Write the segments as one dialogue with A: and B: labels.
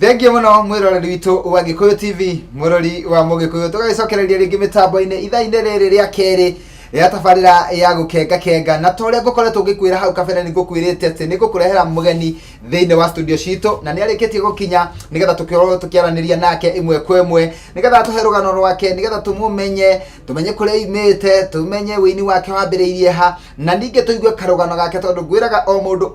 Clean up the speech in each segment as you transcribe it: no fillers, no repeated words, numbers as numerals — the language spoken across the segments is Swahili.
A: Thengi muno mwiroreri witu wa Gikuyu TV, murori wa Mugikuyu, tugacokereria ringi mitambo-ini ithaa-ini riri ria keri ya tabarira ya gukenga na tore ngukoretwo ngikwira hau kabere nigukwirite ati nigukurehera mugeni thiini wa studio citu na ni arikitie gukinya nigetha tukiaraniria nake imwe kwa imwe nigetha tuhe rugano rwake nigetha tumumenye tumenye kuria imite tumenye wini wake wambiriirie ha na ninge tuigue karugano gake tondu ngwiraga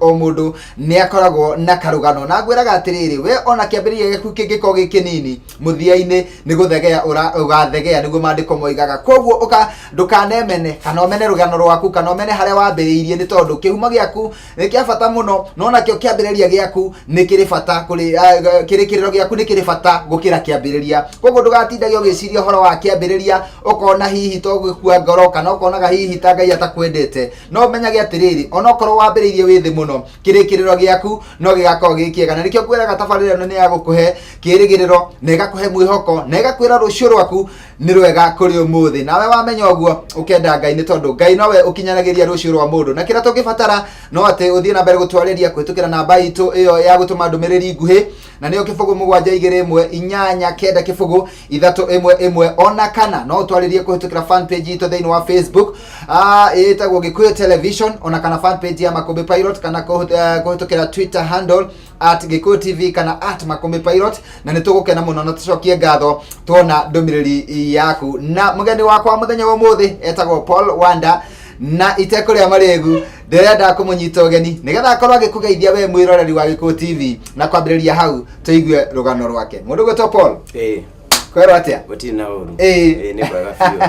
A: o mundu ni akoragwo na karugano na ngwiraga atiriri we ona kiambiririe giku kingiko gikinini muthia-ini ni guthegea ugathegea niguo mandiko moigaga koguo ndukanemene kana omene rugano rwaku kana omene haria wambiriirie ni tondu kihuma giaku ni kia bata muno no nakio kiambiriria giaku ni kiri bata kuri kirikiriro giaku ni kiri bata gukira kiambiriria koguo ndugatindage ugiciria horo wa kiambiriria ukona hihi to gukua ngoro kana ukonaga hihi ta Ngai atakwendete no menyage atiriri ona okorwo wambiriirie withi muno kirikiriro giaku no gigakorwo gikiega na nikio kwiraga tabarira ino ni ya gukuhe kirigiriro na igakuhe mwihoko na igakwira rucio rwaku ni rwega kuri umuthi nawe wamenya uguo ukenda Ngai ni tondu Ngai nowe ukinyanagiria rucio rwa mundu na kira tungibatara no ate uthie na mbere gutwariria kwitukira namba itu iyo ya gutuma ndumiriri nguhi na niyo kifugu 721 kifugu 311 ona kana no utwaririe kuhitukira fan page itu thiini wa Facebook itagwo Gikuyu Television ona kana fan page ya Makombe Pilot kana kuhitukira Twitter handle @Gikuyu TV kana @Makombe Pilot na nitugukena muno na tucokie ngatho tuona ndumiriri yaku na mugeni wakwa muthenya wa muthi etagwo Paul Wanda na iteko ria maregu ndirenda kumunyita ugeni nigetha akorwo agikugeithia we mwiroreri wa Gikuyu TV na kwambiriria hau tuigue rugano rwake mundu gwetwo Paul kwero atia
B: gutiri na uru
A: ni
B: kwega fiu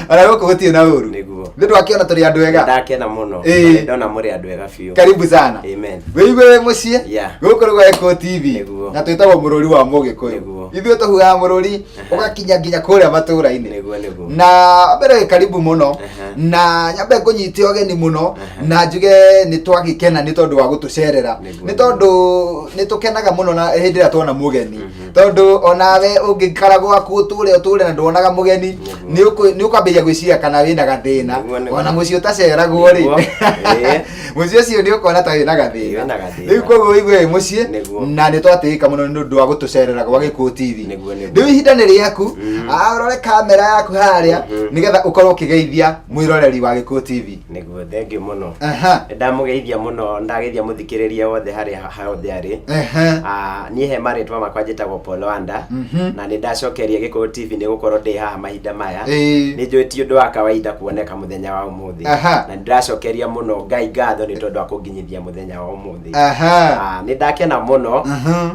A: ara goko gutiri na uru
B: niguo
A: ndu akiona turi andu ega
B: ndakena muno ndona muri andu ega fiu
A: karibu sana
B: amen
A: weigwe mucie gukorwo Gikuyu TV na twitagwo murori wa Mugikuyu ithuĩ tuhuaga murori ugakinya nginya kuria matura-ini na mbere karibu muno na nyambe kunyite ogeni muno na njuge ni twagikena ni tondu wa gutucerera ni tondu ni tukenaga muno na hindi ria tuona mugeni tondu onawe ungikara gwaku uture na nduonaga mugeni ni ukambia gwiciria kana wina gathina ona mucio taceragwo ri mucio cio ni ukona ta wina gathina riu koguo igwe mucie na ni twatirika muno ni undu wa gutucerera gwa Gikuyu TV riu ihinda ni riaku arore kamera yaku haria nigetha ukorwo ukigeithia mwiroreri wa Gikuyu TV
B: niguo thengi muno ndamugeithia muno ndageithia muthikiriria wothe haria hothe ari nie he maritwa makwa njitagwo Paul Wanda na ni ndacokeria Gikuyu TV ni gukorwo ndi haha mahinda maya ni njwiti undu wa kawaida kuoneka muthenya wa umuthi na ndacokeria muno Ngai ngatho ni tondu akunginyithia muthenya wa umuthi ni ndakena muno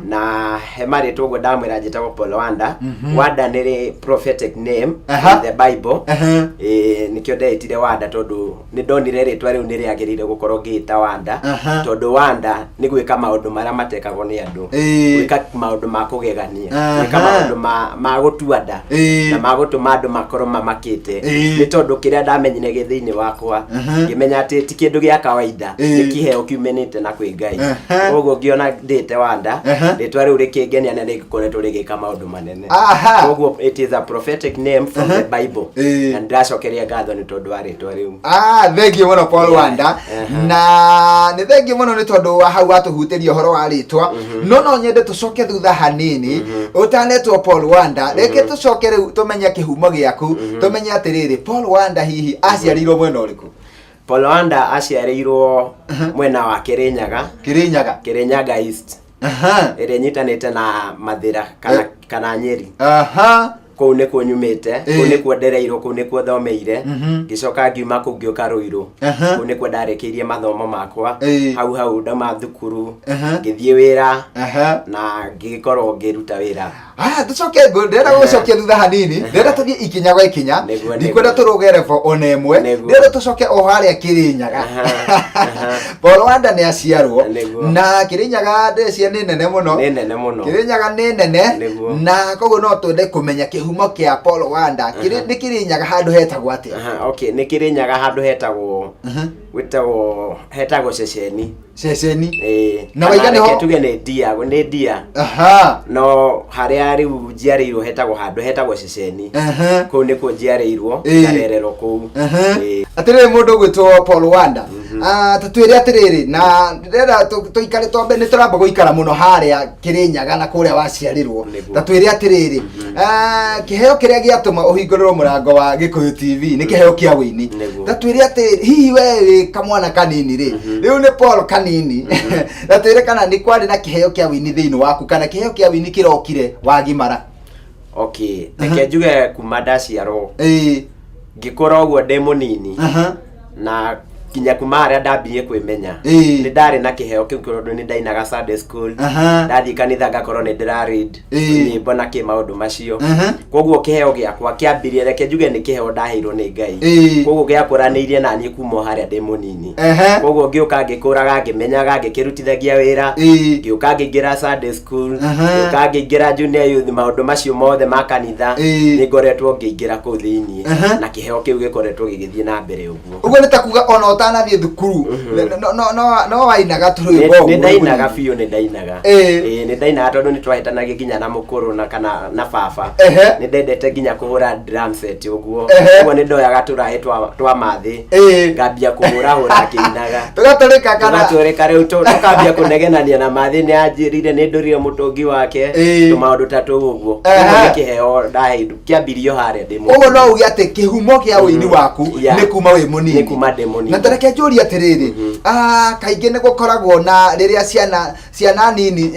B: na he maritwa uguo ndamwira njitagwo Paul Wanda Wanda ni prophetic name in the Bible nikio ndeitire Wanda tondu ni ndonire ritwa riu ni riagirire gukorwo ngiita Wanda tondu Wanda ni gwika maundu maria matekagwo ni andu gwika maundu ma kugegania gwika maundu ma gutuanda na ma gutuma andu makorwo mamakite ni tondu kiria ndamenyire githiini wakwa ngimenya ati ti kindu gia kawaida ni kiheo kiumenite na kwi Ngai koguo ngiona ndite Wanda ritwa riu rikingenia na rikoretwo rigika maundu manene koguo it is a prophetic name from the Bible and ndacokeria ngatho ni tondu wa ritwa riu
A: thengi muno Paul Wanda na ni thengi muno ni tondu wa hau atuhutiria horo wa ritwa no nyende tucoke thutha hanini utanetwo Paul Wanda reke tucoke riu tumenye kihumo giaku tumenye atiriri Paul Wanda hihi aciarirwo mwena uriku
B: Paul Wanda aciarirwo mwena wa Kirinyaga East ire nyitanite na Mathira kana Nyeri kuu ni kuo nyumite kuu ni kuo ndereirwo kuu ni kuo thomeire ngicoka ngiuma kuu ngioka Ruiru kuu ni kuo ndarekirie mathomo makwa hau ndauma thukuru ngithie wira na ngikorwo ngiruta wira
A: tucoke ndenda gucokia thutha hanini ndenda tuthie ikinya gwa ikinya ndikwenda turugere fo ona imwe ndenda tucoke o haria Kirinyaga Paul Wanda ni aciarwo na Kirinyaga ndecia ni nene muno Kirinyaga ni nene na koguo no twende kumenya kihumo kia Paul Wanda ni Kirinyaga handu hetagwo atia
B: ni Kirinyaga handu hetagwo ceceni
A: na waigane ho
B: tuge ni dia no haria riu njiarirwo hetagwo ceceni kuu ni kuo njiarirwo ngarererwo kuu
A: atiriri mundu gwitwo Paul Wanda tatwire atiriri na ndera tuikare twambe ni turamba guikara muno haria Kirinyaga na kuria waciarirwo tatwire atiriri kiheo kiria giatuma uhinguriro murango wa Gikuyu TV ni kiheo kia wini tatwire atiriri hihi we kamwana kanini ri riu ni Paul kanini tatwire kana ni kwari na kiheo kia wini thiini waku kana kiheo kia wini kirokire wagimara.
B: Okay, reke njuge kuma ndaciarwo ngikora uguo ndi munini na kinya kuma haria ndambirie kwimenya ni ndari na kiheo kiu kiundu ni ndainaga Sunday school ndathi kanitha ngakorwo ni ndira read nyimbo na kimaundu macio koguo kiheo giakwa kiambirie reke njuge ni kiheo ndaheirwo ni Ngai koguo giakuraniirie na niĩ kuma haria ndi munini koguo ngiuka ngikuraga ngimenyaga ngikirutithagia wira ngiuka ngingira Sunday school ngiuka ngingira junior youth maundu macio mothe ma kanitha ni ngoretwo ngiingira kuu thiini na kiheo kiu gikoretwo gigithie na mbere uguo
A: ni takuga ona utanathie thukuru no wainaga turwimbo
B: ni ndainaga biũ ni ndainaga ni ndainaga tondu ni twahitanagia nginya na mukuru na kana na baba ni ndendete nginya kuhura drum set uguo uguo ni ndoyaga turahi twa mathi ngambia kuhura kĩinaga tugaturika riu tukambia kunegenania na mathi ni anjirire ni ndurire mutungi wake tumaundu tatu uguo ni kiheo ndaheirwo kiambirio haria ndi
A: uguo no ugi ati kihumo kia wini waku ni kuma wi munini
B: ni kuma ndi munini
A: na tareke njuri atiriri kaingi ni gukoragwo na riria ciana nini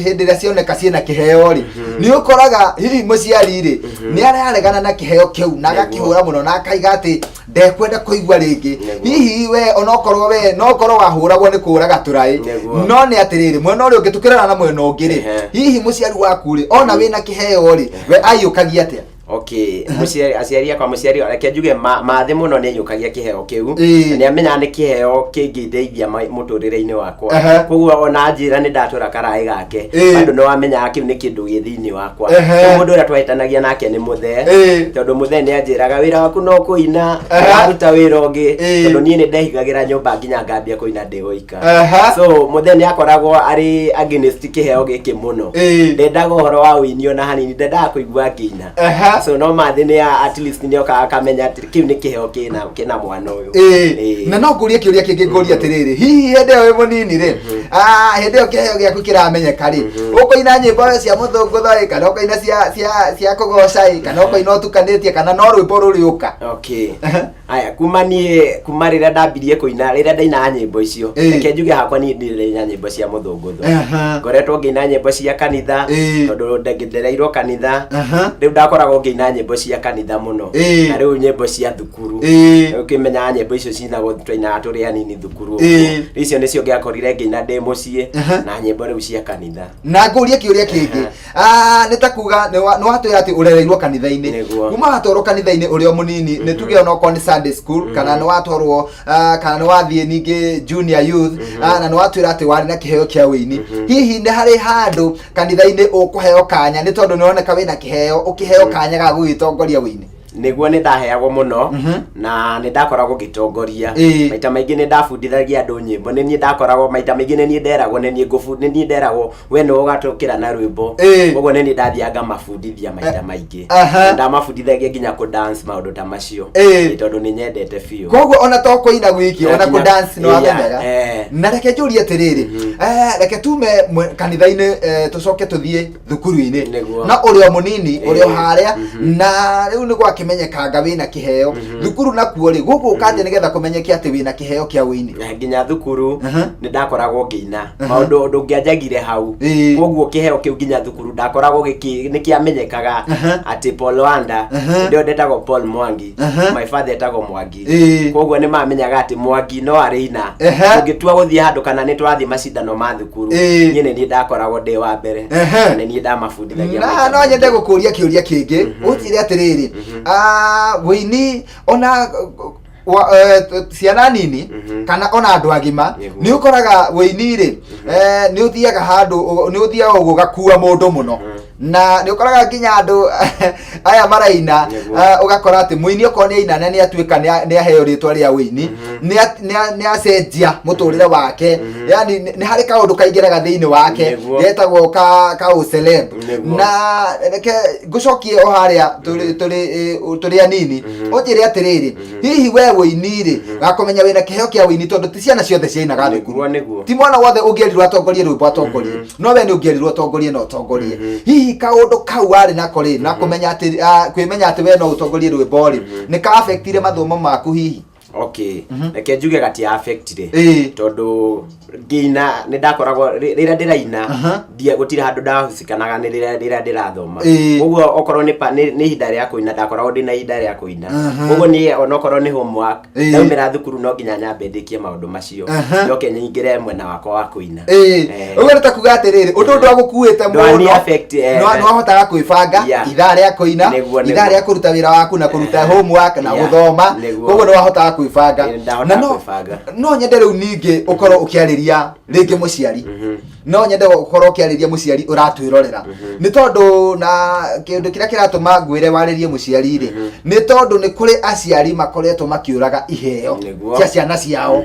A: hindi ria cioneka ciena kiheo ri ni ukoraga hihi muciari ri ni araregana na kiheo kiu na agakihura muno na akaiga ati ndekwenda kuigwa ringi hihi we onokorwo we no korwo wahuragwo ni kuraga turai no ni atiriri mwena uri ungitukirana na mwena ungi ri hihi muciari waku ri ona wina kiheo ri we ayukagia atia?
B: Okay, aciari akwa muciari reke njuge mathi muno ni yukagia kiheo kiu ni amenya ni kiheo kingideithia muturire-ini wakwa koguo ona njira ni ndatura karai gake andu no amenya kiu ni kindu githiini wakwa mundu uria twahitanagia nake ni muthe tondu muthe ni anjiraga wira waku no kuina aruta wira ungi tondu nie ni ndehigagira nyumba nginya ngambia kuina ndi goika so muthe ni akoragwo ari against kiheo giki muno ndendaga uhoro wa uini ona hanini ndendaga kuigua nginya so no mathi ni at least ni akamenya kiu ni kiheo kina mwana uyu
A: na no ngurie kiuria kingi nguria atiriri hihi hende we munini ri hende kiheo giaku kiramenyeka ri ukoina nyimbo cia muthunguthoi kana ukoina cia kugoca kana ukoina utukanitie kana no rwimbo ruriuka?
B: Okay, aya kuma riria ndambirie kuina riria ndaina nyimbo icio reke njuge hakwa ni ndina nyimbo cia muthunguthoi ngoretwo ngina nyimbo cia kanitha tondu ndegereirwo kanitha riu ndakoragwo ngina nyimbo cia kanitha muno na riu nyimbo cia thukuru ukimenya nyimbo icio cinagwo twaina turi anini thukuru icio nicio ngiakorire ngina ndi mucii na nyimbo riu cia kanitha.
A: Na ngurie kiuria kingi ni takuga ni watwira ati urereirwo kanitha-ini kuma watwarwo kanitha-ini uri o munini ni tuge ona ko ni Sunday school kana ni watwarwo kana ni wathie ningi junior youth na ni watwira ati wari na kiheo kia wini hihi ni hari handu kanitha-ini ukuheo kanya ni tondu nioneka wina kiheo ukiheo kanya ga gugitongoria wini?
B: Niguo ni ndaheagwo muno na ni ndakoragwo gitongoria maita maingi ni ndabundithagia andu nyimbo ni nie ndakoragwo maita maingi ni nie nderagwo ni nie nderagwo we no ugatukira na rwimbo koguo ni nie ndathianga mabundithia maita maingi ndamabundithagia nginya ku dance maundu ta macio tondu ni nyendete biũ
A: koguo ona to kuina gwiki ona ku dance no wamenyaga na reke njuri atiriri reke tume kanitha-ini tucoke tuthie thukuru-ini na uri o munini uri o haria na riu ni gwa menyekanga wina kiheo thukuru nakuo ri guku ukanje nigetha kumenyeki ati wina kiheo kia wini
B: nginya thukuru ni ndakoragwo ngiina maundu ndungianjagire hau koguo kiheo kiu nginya thukuru ndakoragwo ni kiamenyekaga ati Paul Wanda ndio ndetagwo Paul Mwangi my father etagwo Mwangi koguo ni mamenyaga ati Mwangi no arina ungitua guthie handu kana ni twathi macindano ma thukuru nie ni ndakoragwo ndi wa mbere na ni ndamabundithagia
A: na no nyende gukuria kiuria kingi utire atiriri wini ona ciana nini kana ona andu agima ni ukoraga wini ri ni uthiaga handu ni uthiaga gugakua mundu muno na ni ukoraga nginya andu aya maraina ugakora ati muini oko ni ina ni atuika ni aheo ritwa ria wini ni acenjia muturire wake yani ni hari kaundu kaingiraga thiini wake getagwo ka uceleb na reke ngucokie o haria turi anini unjire atiriri hihi we wini ri gakumenya wina kiheo kia wini tondu ti ciana ciothe ciinaga thukuru ti mwana wothe ungierirwo atongorie rwimbo atongorie no we ni ungierirwo atongorie no atongorie hihi kaundu kau ari nako ri na kumenya ati kwimenya ati we no utongorie rwimbo ri ni ka affectire mathomo maku hihi
B: okay reke njuge gati affectire tondu ngina ni ndakoragwo rira ndiraina dia gutira handu ndahusikanaga ni rira ndirathoma uguo okorwo ni hinda ria kuina ndakoragwo ndina hinda ria kuina uguo ni onokorwo ni homework ndaumira thukuru no nginya nyambe ndikie maundu macio njoke nyingire mwena wakwa wa kuina
A: uguo ni takuga atiriri undu ndu agukuite muno no ahotaga kwibanga ithaa ria kuina ithaa ria kuruta wira waku na kuruta homework na guthoma uguo no ahotaga kwibanga na no nyende riu ningi ukorwo ukiariria ringi muciari no nyende ukorwo ukiariria muciari uratwirorera ni tondu na kindu kiria kiratuma ngwire waririe muciari ri ni tondu ni kuri aciari makoretwo makiuraga iheo cia ciana ciao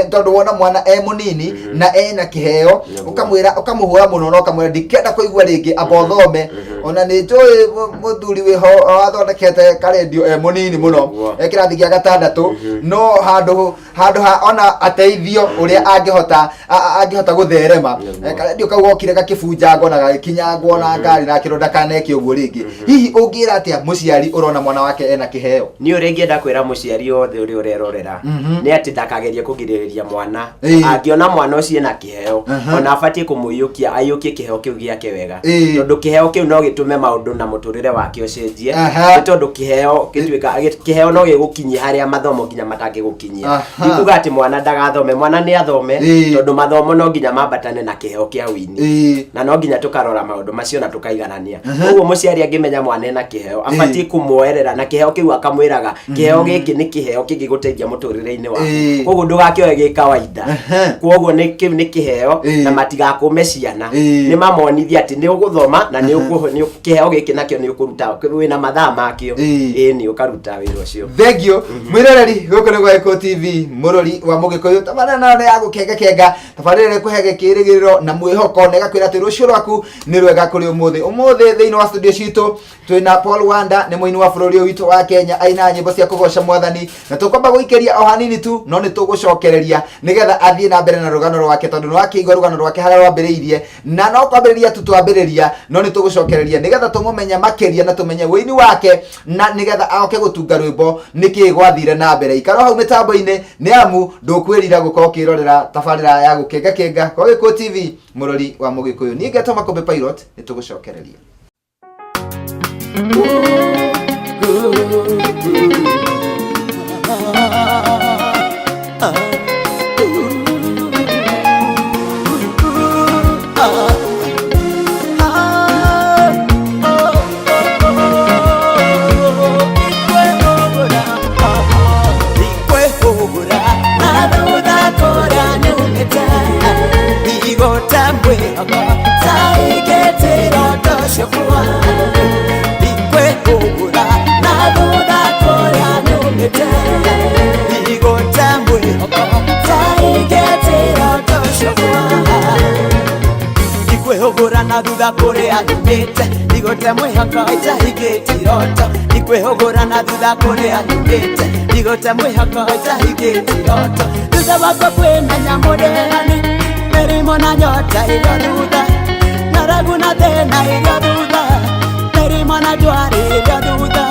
A: tondu wona mwana munini na ena kiheo ukamwira ukamuhura muno no ukamwira ndikenda kuigua ringi abothome ona ni njui muthuri wiho athondekete karendio munini muno kirathi gia gatandatu no handu ha ona ateithio uria angihota gutherema karendio kau gokire gakibunjango na gakinyangwo na ngari na kironda kaneke uguo ringi hihi ungira atia muciari urona mwana wake ena kiheo
B: ni uri ngienda kwira muciari othe uri urerorera ni ati ndakageria kugiririria mwana angiona mwana ucio ena kiheo ona abatie kumuyukia ayukie kiheo kiu giake wega tondu kiheo kiu no gitume maundu na muturire wake ucenjie tondu kiheo kiheo no gigukinyia haria mathomo nginya matangigukinyia ndikuga ati mwana ndagathome mwana ni athome tondu mathomo no nginya mambatane na kiheo kia wini na no nginya tukarora maundu macio na tukaiganania uguo muciari angimenya mwana ena kiheo abatie kumuoerera na kiheo kiu akamwiraga kiheo giki ni kiheo kingiguteithia muturire-ini waku uguo ndugakioe gi kawaida koguo ni kiheo na matigakume ciana ni mamonithia ati ni uguthoma na ni kiheo giki nakio ni ukuruta wina mathaa makio ni ukaruta wira ucio
A: thengio mwiroreri guku ni Gweko TV murori wa Mugikuyu tabarana ya gukenga tabarira kuhege kirigiriro na mwihoko nega kwira ati rucio rwaku ni rwega kuri umuthi thiini wa studio citu twina Paul Wanda ni muini wa bururi witu wa Kenya aina nyimbo cia kugoca mwathani na tukomba guikeria o hanini tu no ni tugucokereria nigetha athie na mbere na rugano rwake tondu ni wakiigwa rugano rwake haria rwambiriirie na no kwambiriria tutwambiriria no ni tugucokereria nigetha tumumenya makiria na tumenye wini wake na nigetha aoke gutunga rwimbo niki gwathire na mbere ikaro hau mitambo-ini ni amu ndukwirira gukorwo kirorera tabarira ya gukenga kwa Gweko TV murori wa Mugikuyu ni ngetoma Kombe Pilot ni tugucokereria
C: na thutha kuria nyumite ndigote mwihoko itahingite iroto ikwihugura na thutha kuria nyumite ndigote mwihoko itahingite iroto thutha wako kwimenya murehani mirimo na nyota irio thutha na ragu na thina irio thutha mirimo na ndwari irio thutha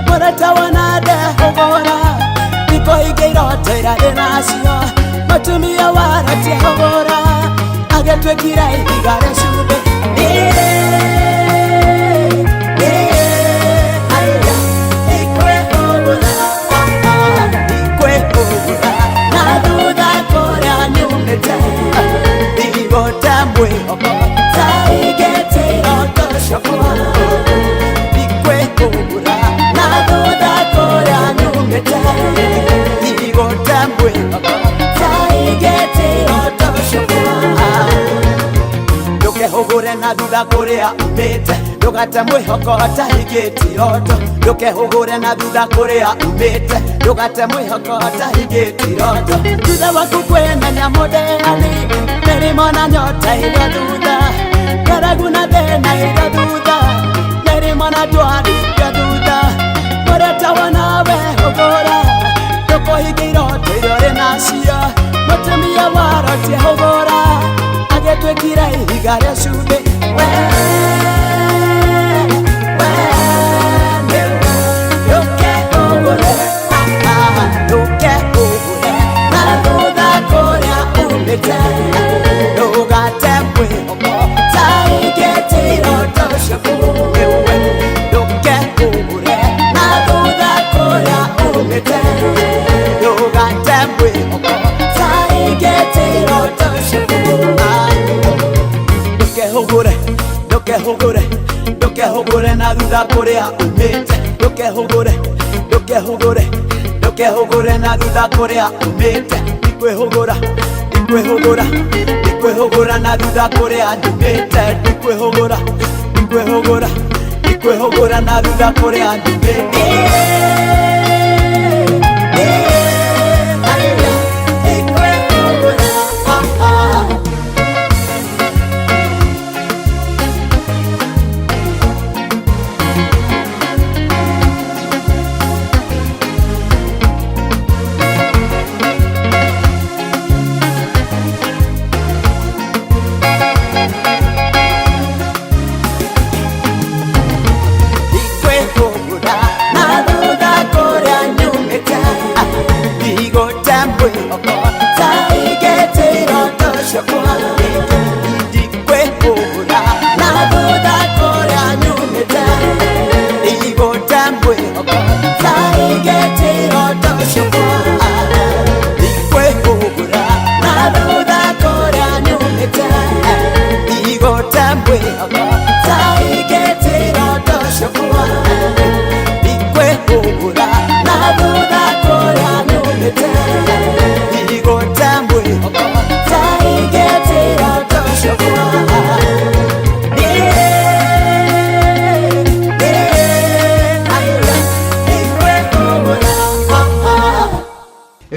C: mureta wana ndehugura ikohinge iroto irari nacio matumia waratie hugura agetwikire igare cumbi hugure na thutha kuria umite ndugate mwihoko tahigĩti iroto ndũkehũgũre na thutha kũrĩa umĩte ndugate mwihoko tahigĩti iroto thutha waku kwĩmenya mũndĩani mĩrimũ na nyota ĩrĩa thutha ng'aragu na thĩna ĩrĩa thutha mĩrimũ na ndwari ĩrĩa thutha mũretawo nawe hũgũra ndũkũhinga iroto iria ũrĩ nacio mũtumia warotie hũgũra agĩtwĩkire ihiga rĩa cumbĩ ndũkehũgũre na thutha kũrĩa umĩte ndũkehũgũre na thutha kũrĩa umĩte ndikwĩhũgũra na thutha kũrĩa ndumĩte ndikwĩhũgũra na thutha kũrĩa ndumĩte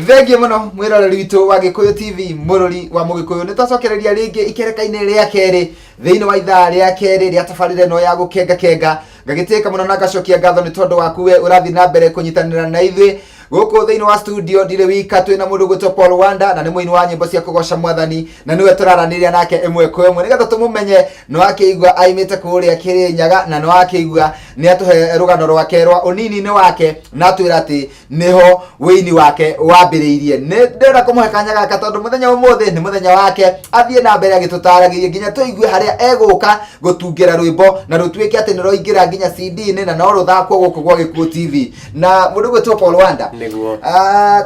A: Thengi muno mwiroreri witu wa Gikuyu TV murori wa Mugikuyu nitacokereria ringi ikereka-ini ria keri thiini wa ithaa ria keri ria tabarire no ya gukenga ngagiteka muno na gacokia ngatho ni tondu waku we urathi na mbere kunyitanira na ithui guku thiini wa studio ndire wika twina mundu gwitwo Paul Wanda na ni muini wa nyimbo cia kugoca mwathani na niwe turaraniria nake imwe kwa imwe nigetha tumumenye no akeigua aimite kuria Kirinyaga na no akeigua ni atuhe rugano rwake rwa unini ni wake na twira ati niho wini wake wambiriirie ni ndira kumuhe kanya gaka tondu muthenya umuthi ni muthenya wake athie na mbere agitutaragirie nginya tuigue haria eguka gutungira rwimbo na rutwike ati ni roingira nginya CD-ini na no ruthakwo guku gwa Gikuyu TV na mundu gwitwo Paul Wanda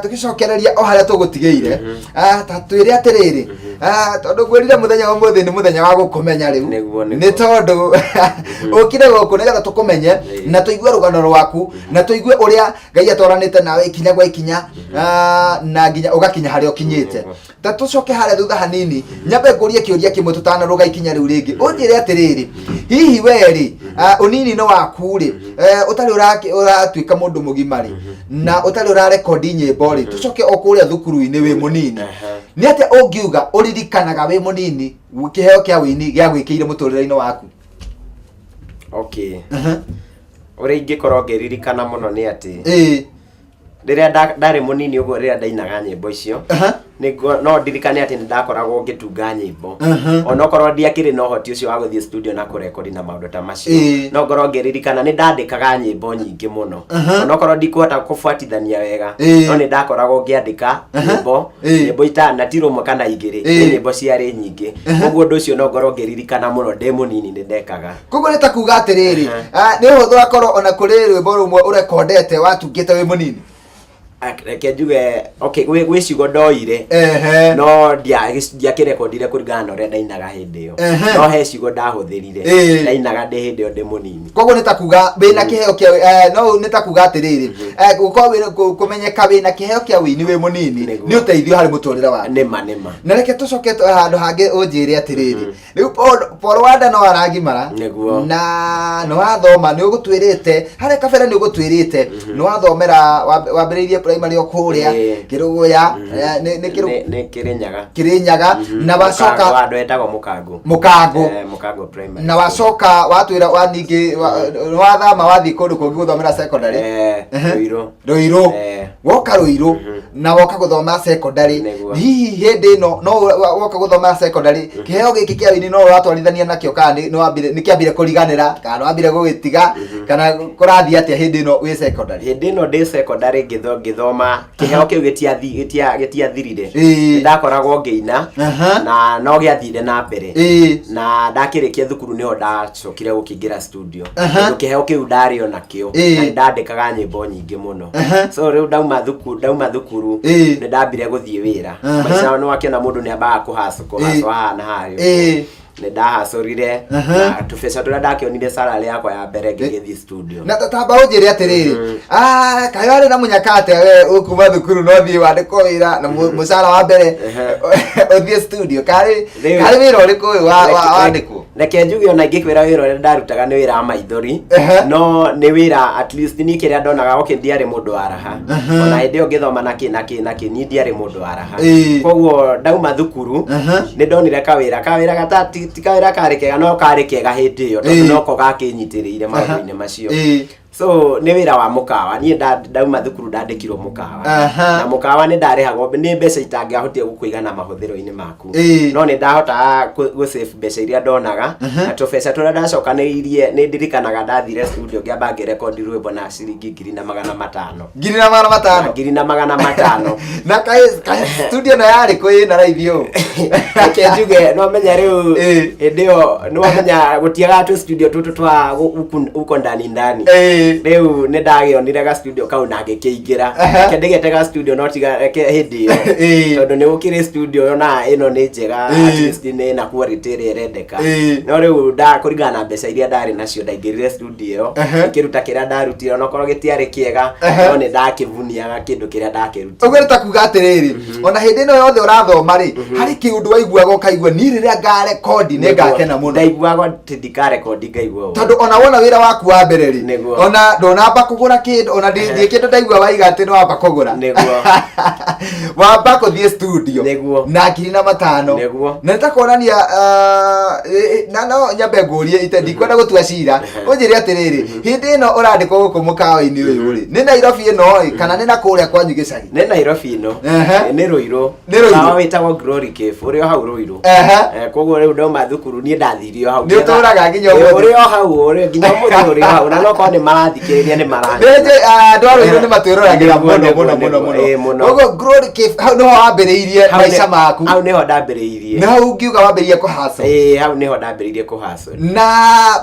A: tukicokereria o haria tugutigeire ta twire atiriri tondu gwirire muthenya wa muthi ni muthenya wa gukumenya riu ni tondu ukire guku nigetha tukumenye na tuigue rugano rwaku na tuigue uria Ngai atoranite nawe ikinya gwa ikinya na nginya ugakinya haria ukinyite ta tucoke haria thutha hanini nyambe ngurie kiuria kimwe tutana ruga ikinya riu ringi unjire atiriri hihi weri unini no waku ri utari uratuika mundu mugimari na utari urarekodi nyimbo ri tucoke okuria thukuru-ini wi munini ni ate ungiuga uririkanaga wi munini kiheo kia wini gia gwikire muturire-ini waku?
B: Okay. Uri ingikorwo ngiririkana muno ni ati riria ndari munini uguo riria ndainaga nyimbo icio no ndirikane ati ndakoragwo ngitunga nyimbo ona okorwo ndiakiri no hoti ucio wa guthie studio na kurekodi na maundu ta macio no ngorwo ngiririkana ni ndandikaga nyimbo nyingi muno ona okorwo ndikuhota kufuatithania wega no ni ndakoragwo ngiandika nyimbo itanatirwo mwe kana igiri nyimbo ciari nyingi uguo undu ucio no ngorwo ngiririkana muno ndi munini ni ndekaga
A: kuguo ni ta kuga atiriri ni huthu akorwo ona kuri rwimbo rumwe urekondete watungite wi munini
B: reke njuge okay gwe ciugo ndoire no dia kirekondire kuringana na uria ndainaga hindi iyo no he ciugo ndahuthirire ndainaga ndi hindi iyo ndi munini
A: koguo nitakuga bina kiheo kia no nitakuga atiriri gukorwo kumenyeka bina kiheo kia wini we munini ni uteithio hari muturire wa
B: nema
A: na reke tucoke handu hangi unjire atiriri riu Paul Wanda no aragimara na no athoma ni ugutwirite hari kabere ni ugutwirite no athomera wambiriirie primary okuria Kiruguya
B: ni Kirinyaga
A: na wacoka
B: wandu etagwo Mukango primary
A: na wacoka watwira waningi wathama wathi kundu kungi guthomera secondary Ruiru woka Ruiru na woka guthoma secondary hihi hindi no woka guthoma secondary kiheo giki kia wini no uratwarithania nakio kandi no ambire ni kiambire kuriganira kana no ambire gugitiga kana kurathi atia hindi no wi secondary
B: hindi no ndi secondary ngithoma kiheo kiu gitiathirire ndakoragwo ngiina na no giathire na mbere na ndakirikia thukuru niho ndacokire gukingira studio kiheo kiu ndario nakio na ndandikaga nyimbo nyingi muno so riu ndauma thukuru ni ndambire guthie wira maica no akiona mundu ni ambaga kuhaco na hayo ni ndahacorire na tubesa turia ndakionire salary yakwa ya mbere ngigithie studio
A: na tatamba unjire atiriri kayo ari na munyakate we ukuma thukuru no thie wandiko wira na musala wa mbere uthie studio kari wira uriku wandiko
B: reke njuge ona ingikwira wira uria ndarutaga ni wira wa maithori no ni wira at least ni kiria ndonaga okay ndiari mundu waraha ona hindi yo ngithoma na ni ndiari mundu waraha koguo ndauma thukuru ni ndonire kawira gatati tikawira karekega no karekega hindi yo tondu noko gakinyitiriire maundu-ini macio so ni wira wa mukawa ni ndauma thukuru ndandikirwo mukawa na mukawa ni ndarehagwo ni mbeca itangiahotia gukuigana mahuthiro-ini maku no ni ndahota gu save mbeca iria ndonaga na tubesa turia ndacokanĩirie ni ndirikanaga ndathire studio ngiamba ngirekondi rwimbo na ciringi 5,500
A: na kai studio na yari kwi na raithio
B: reke njuge no menya riu hindi yo no menya gutiaga tu studio tutu twa uko ndani riu ni ndagionire ga studio kau na ngikiingira kendigetega studio no tiga reke hindi yo tondu ni ukire studio na ino ni njega at least ni na quality ire rendeka no riu kuringana na mbeca iria ndari nacio ndaingirire studio kiruta kiria ndarutire no korwo gitiari kiega no ni ndakivuniaga kindu kiria ndakirutire
A: uguo takuga atiriri ona hindi no yothe urathoma ri hari kiundu waiguaga ukaigua ni riria ngarekodi ni ngakena muno
B: ndaiguaga ndikarekodi ngaigua
A: tondu ona wona wira waku wa mbere ri ona ndonamba kugura kindu ona ndi kindu ndaigua waiga ati no wamba kugura
B: niguo
A: wamba kuthie studio na 5,500 na nitakuonania na no nyambe ngurie ndikwenda gutua cira unjire atiriri hindi ino urandikwo guku mukawa-ini uyu ri ni Nairobi ino kana ni na kuria kwanyu gicagi
B: ni Nairobi ino ni Ruiru kawa witagwo Glory Cafe uri o hau Ruiru koguo riu ndauma thukuru ni ndathirio hau
A: ni uturaga nginya
B: uri o hau uri nginya muthi uri o hau na no ko ni marathikiriria ni
A: nje ndwaruiru ni matwiruragira muno koguo Glory Cafe hau no wambiriirie maica maku
B: hau niho ndambiriirie
A: na hau ngiuga wambiriirie kuhaco
B: hau niho ndambiriirie kuhaco
A: na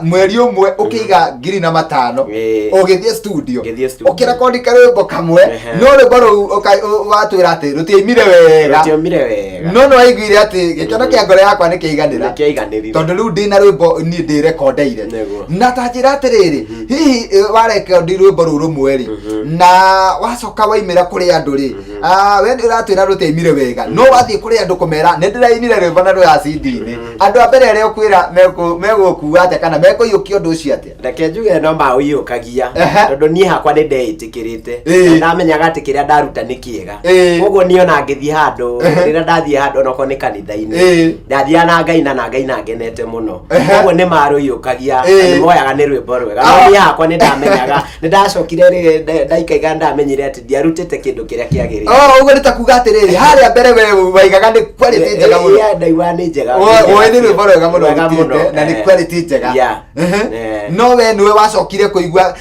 A: mweri umwe ukiiga 5,000 ugithie studio ukirekondi karwimbo kamwe no rwimbo ruu watwira ati rutiaimire wega no waiguire ati gikeno kia ngoro yakwa ni kiiganira tondu riu ndina rwimbo ni ndirekondeire na tanjira atiriri hihi warekondi rwimbo ruu rumwe ri na wacoka waimira kuri andu ri we ni uratwira rutiaimire wega no wathie kuri andu kumera ni ndirainire rwimbo na rwa CD-ini andu a mbere aria ukwira megukua atia kana mekuiyukia undu ucio atia
B: reke njuge no mauyukagia tondu nie hakwa ni ndeitikirite ndamenyaga ati kiria ndaruta ni kiega koguo ni ona ngithie handu riria ndathie handu noko ni kanitha-ini ndathia na Ngai na Ngai na ngenete muno koguo ni maruyukagia ni moyaga ni rwimbo rwega no nie hakwa ni ndamenyaga ni ndacokire ndaikaiga ndamenyire ati ndiarutite kindu kiria kiagirire
A: uguo nitakuga atiriri haria mbere we waigaga ni quality njega muno
B: ndaiwa ni njega
A: we ni rwimbo rwega muno na ni quality njega no we niwe wacokire kuigua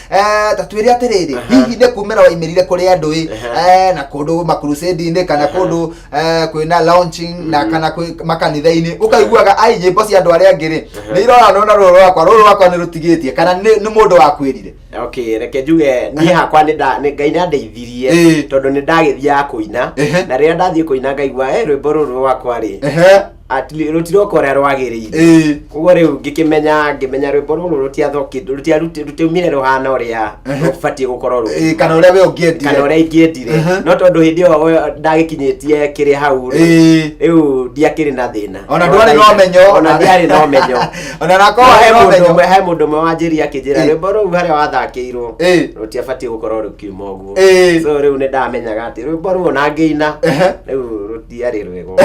A: tatwire atiriri hihi ni kumera waimirire kuri andu na kundu makrusedi-ini kana kundu kwina launching na kana makanitha-ini ukaiguaga nyimbo cia andu aria angiri ni irora nona ruru rwakwa ni rutigitie kana ni mundu wakwirire
B: Okay, reke njuge ni hakwa ni Ngai ndeithirie tondu ni ndagithia kuina na rĩrĩa ndathiĩ kuina ngaigua rwĩmbo rũrũ rwakwa rĩ rutiroko ũrĩa rwagĩrĩire koguo rĩu ngĩmenya rwĩmbo rũrũ rutiumire rũhana ũrĩa rũbatiĩ gũkorwo rũrĩ
A: kana ũrĩa we ũngĩendire
B: no tondũ hĩndĩ ĩyo ndagĩkinyĩtie kĩrĩ hau rĩu ndiakĩrĩ na thĩna
A: ona ndwarĩ na ũmenyo
B: ona ndiarĩ na ũmenyo
A: ona nako
B: he mũndũ ũmwe wanjĩria akĩnjĩra rwĩmbo rũu harĩa wathakĩirwo rũtiabatiĩ gũkorwo rũkiuma ũguo so rĩu nĩ ndamenyaga atĩ rwĩmbo rũu ona ngĩina rĩu rũtiarĩ rwĩgo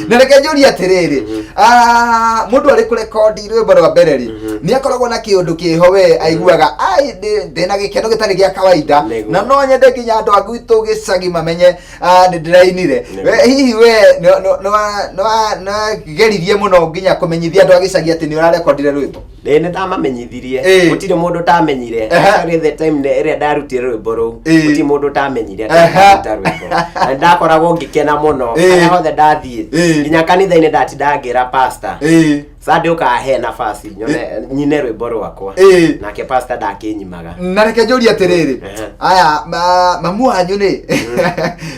A: na reke njũrie atĩrĩrĩ mũndũ arĩ kũrekondi rwĩmbo rwa mbere rĩ nĩ akoragwo na kĩũndũ kĩho we aiguaga ndĩna gĩkeno gĩtarĩ gĩa kawaida na no nyende nginya andũ a gwitũ gĩcagi mamenye nĩ ndĩrainire hihi we nĩwageririe mũno nginya kũmenyithia andũ a gĩcagi atĩ nĩ ũrarekondire rwĩmbo
B: nĩ ndamamenyithirie gũtirĩ mũndũ ũtamenyire the time ĩrĩa ndarutire rwĩmbo rũu gũtirĩ mũndũ ũtamenyire ndaruta rwĩmbo na ndakoragwo ngĩkena mũno harĩa hothe ndathiĩ nginya kanitha-inĩ ndatindaga ngĩra pastor Sade ukahe nafasi nyine rwĩmbo rwakwa nake pastor ndakĩnyimaga
A: na reke njũrie atĩrĩrĩ aya mamu wanyu nĩ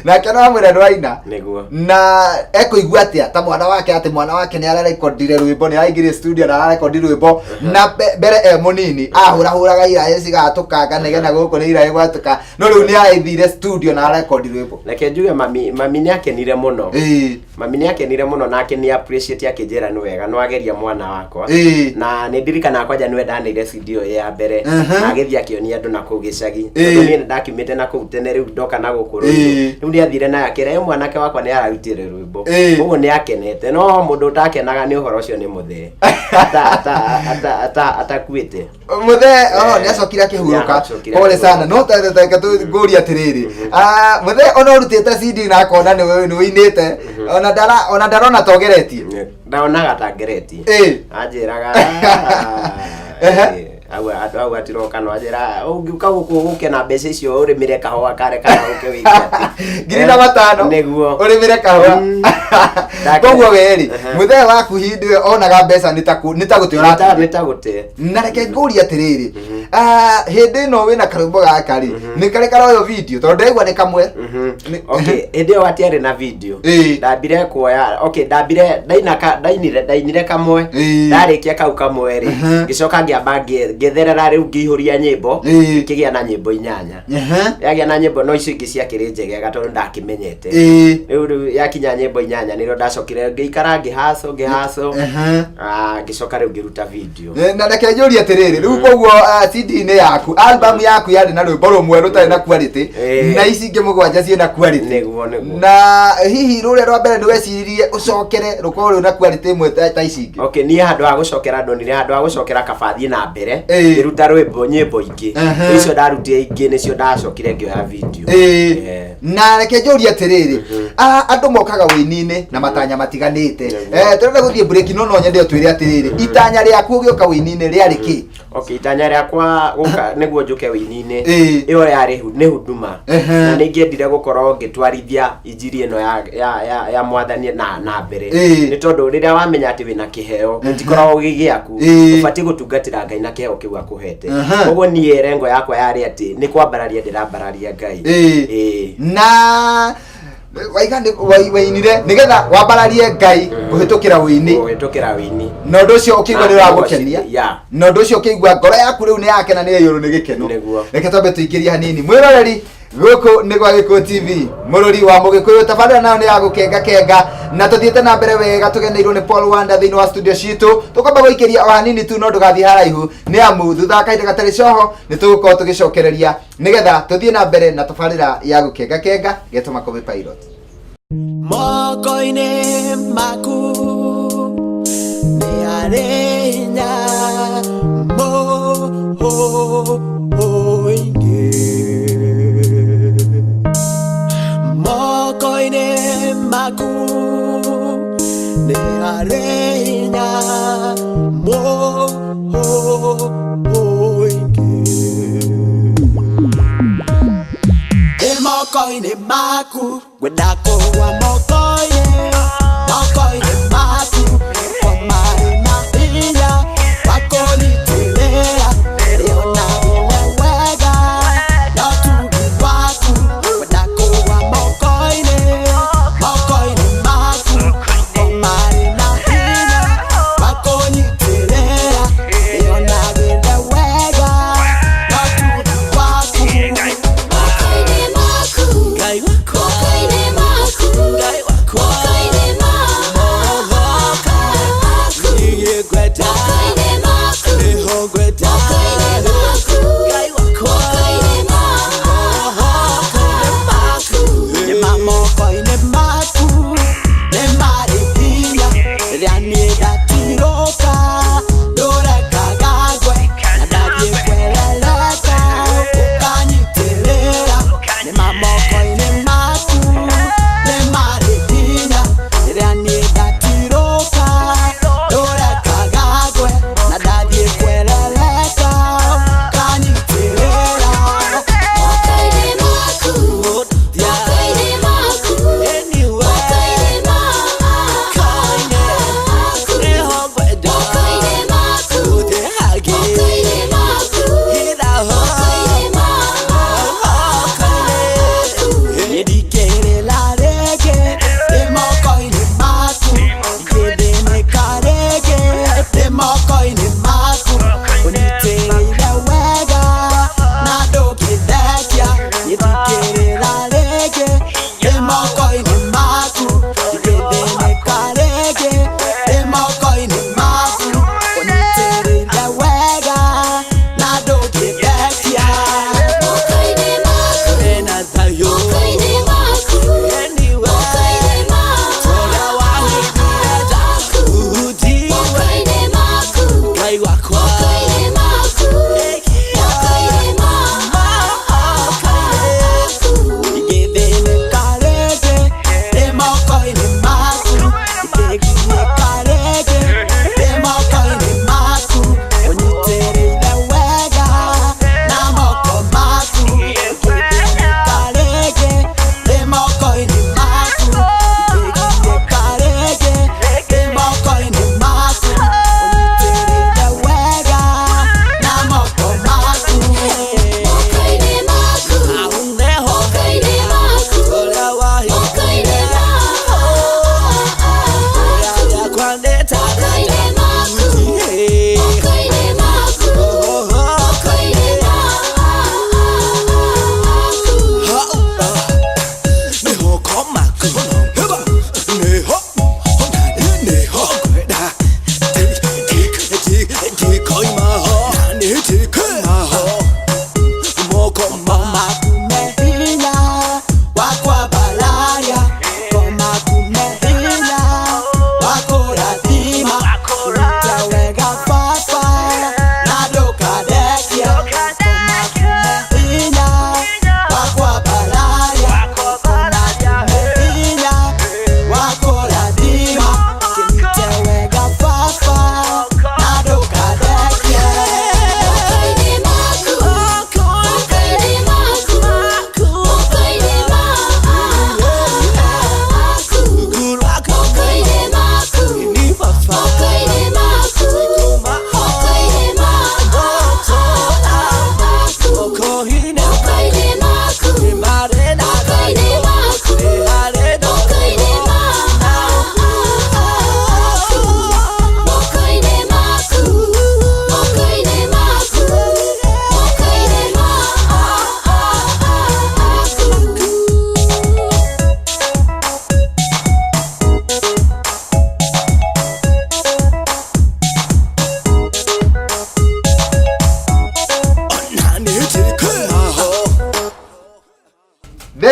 A: nake no amwĩra ndwaina
B: nĩguo
A: na ekũigua atĩa ta mwana wake nĩ ararekondire rwĩmbo nĩ araingĩrire studio na ararekondire rwĩmbo na mbere mũnini ahũrahũraga iraĩ cigatũkanga nĩgetha gũkũ nĩ iraĩ gwatũka no rĩu nĩ arathire studio na ararekondi rwĩmbo
B: reke njuge mami nĩ akenire mũno mami nĩ akenire mũno nake nĩ appreciate akĩnjĩra nĩ wega no ageria mwana wakwa na nĩ ndirikana kwanja nĩwe ndanĩire CD ya mbere na agĩthia kĩonia andũ na kũu gĩcagi tondũ niĩ ndakimĩte na kũu tene rĩu ndoka na gũkũ rĩu nĩ athire na akĩra mwanake wakwa nĩ ararutire rwĩmbo ũguo nĩ akenete no mũndũ ũtakenaga nĩ ũhoro ũcio nĩ mũthee atakuĩte
A: mũthee nĩ acokire akĩhurũka pole sana no teke tũngũria atĩrĩrĩ mũthee ona ũrutĩte CD na akona nĩ wĩinĩte ona ndarona togeretie
B: ndaonaga tangeretie anjĩraga au atiroka no ajira ungiuka guke na mbeca icio urimire kahua kare kana uke wiki
A: ngiri na matano
B: niguo
A: urimire kahua koguo weri muthee waku hindi onaga mbeca nitagute na reke ngũria atĩrĩrĩ hindi no wina karũmbo gaka ri ni karekara yo video tondu ndaigua ni kamwe
B: okay hindi yo atiarĩ na video ndambire kuoya okay ndainire kamwe ndarĩkia kau kamwe ri gicoka ngĩamba ngetherera rĩu ngĩihũria nyĩmbo kĩgĩa na nyĩmbo 8 yagĩa na nyĩmbo no icio ingĩ ciakĩrĩ njegega tondũ ndakimenyete rĩu yakinya nyĩmbo 8 nĩrĩo ndacokire ngĩikara ngĩhaco ngĩcoka rĩu ngĩruta video
A: na reke njũrie atĩrĩrĩ rĩu koguo CD-inĩ yaku album yaku yarĩ na rwĩmbo rũmwe rũtarĩ na quality na ici ingĩ mũgwanja ciĩna quality na hihi rũrĩa rwa mbere nĩweciririe ũcokere rũkorwo rwĩna quality ĩmwe ta ici ingĩ
B: okay niĩ handũ ha gũcokera ndonire handũ ha gũcokera kabathi na mbere ngĩruta nyĩmbo ingĩ icio ndarutire ingĩ nĩcio ndacokire ngĩoya video
A: na reke njũrie atĩrĩrĩ andũ mokaga wĩini-inĩ na matanya matiganĩte tũrenda gũthiĩ break no nyende ũtwĩre atĩrĩrĩ itanya rĩaku ũgĩũka wĩini-inĩ rĩarĩ kĩ
B: okay itanya rĩakwa gũka nĩguo njũke wĩini-inĩ ĩyo yarĩ nĩ huduma na nĩ ngĩendire gũkorwo ngĩtwarithia injiri ĩno ya mwathani na mbere nĩ tondũ rĩrĩa wamenya atĩ wĩna kĩheo gĩtikoragwo gĩgĩaku ũbatiĩ gũtungatĩra Ngai na kĩheo kĩu akũhete koguo niĩ rengo yakwa yarĩ atĩ nĩ kwambararia ndĩrambararia Ngai
A: na wainire nigetha wambararie Ngai kũhĩtũkĩra wĩini na ũndũ ũcio ũkĩigua nĩ ũragũkenia na ũndũ ũcio ũkĩigua ngoro yaku rĩu nĩ yakena nĩ yaiyũrwo nĩ gĩkeno reke twambe tũingĩrie hanini mwĩroreri gũkũ nĩ gwa Gĩkũyũ TV mũrori wa Mũgĩkũyũ tabarĩra nayo nĩ ya gũkenga na tũthiĩte na mbere wega tũgeneirwo nĩ Paul Wanda thĩinĩ wa studio citũ tũkwamba gũikĩria o hanini tu no ndũgathiĩ haraihu nĩ amu thutha wa kahinda gatarĩ coho nĩ tũgũkorwo tũgĩcokereria nĩgetha tũthiĩ na mbere na tabarĩra ya gũkenga Geto Makobe Pilot
C: moko-inĩ maku nĩ arĩ hinya moko-inĩ maku nĩ arĩ hinya moko-inĩ maku gwenda kũgwa moko-inĩ maku kwa marĩ na hinya wakũnyitĩrĩra rĩona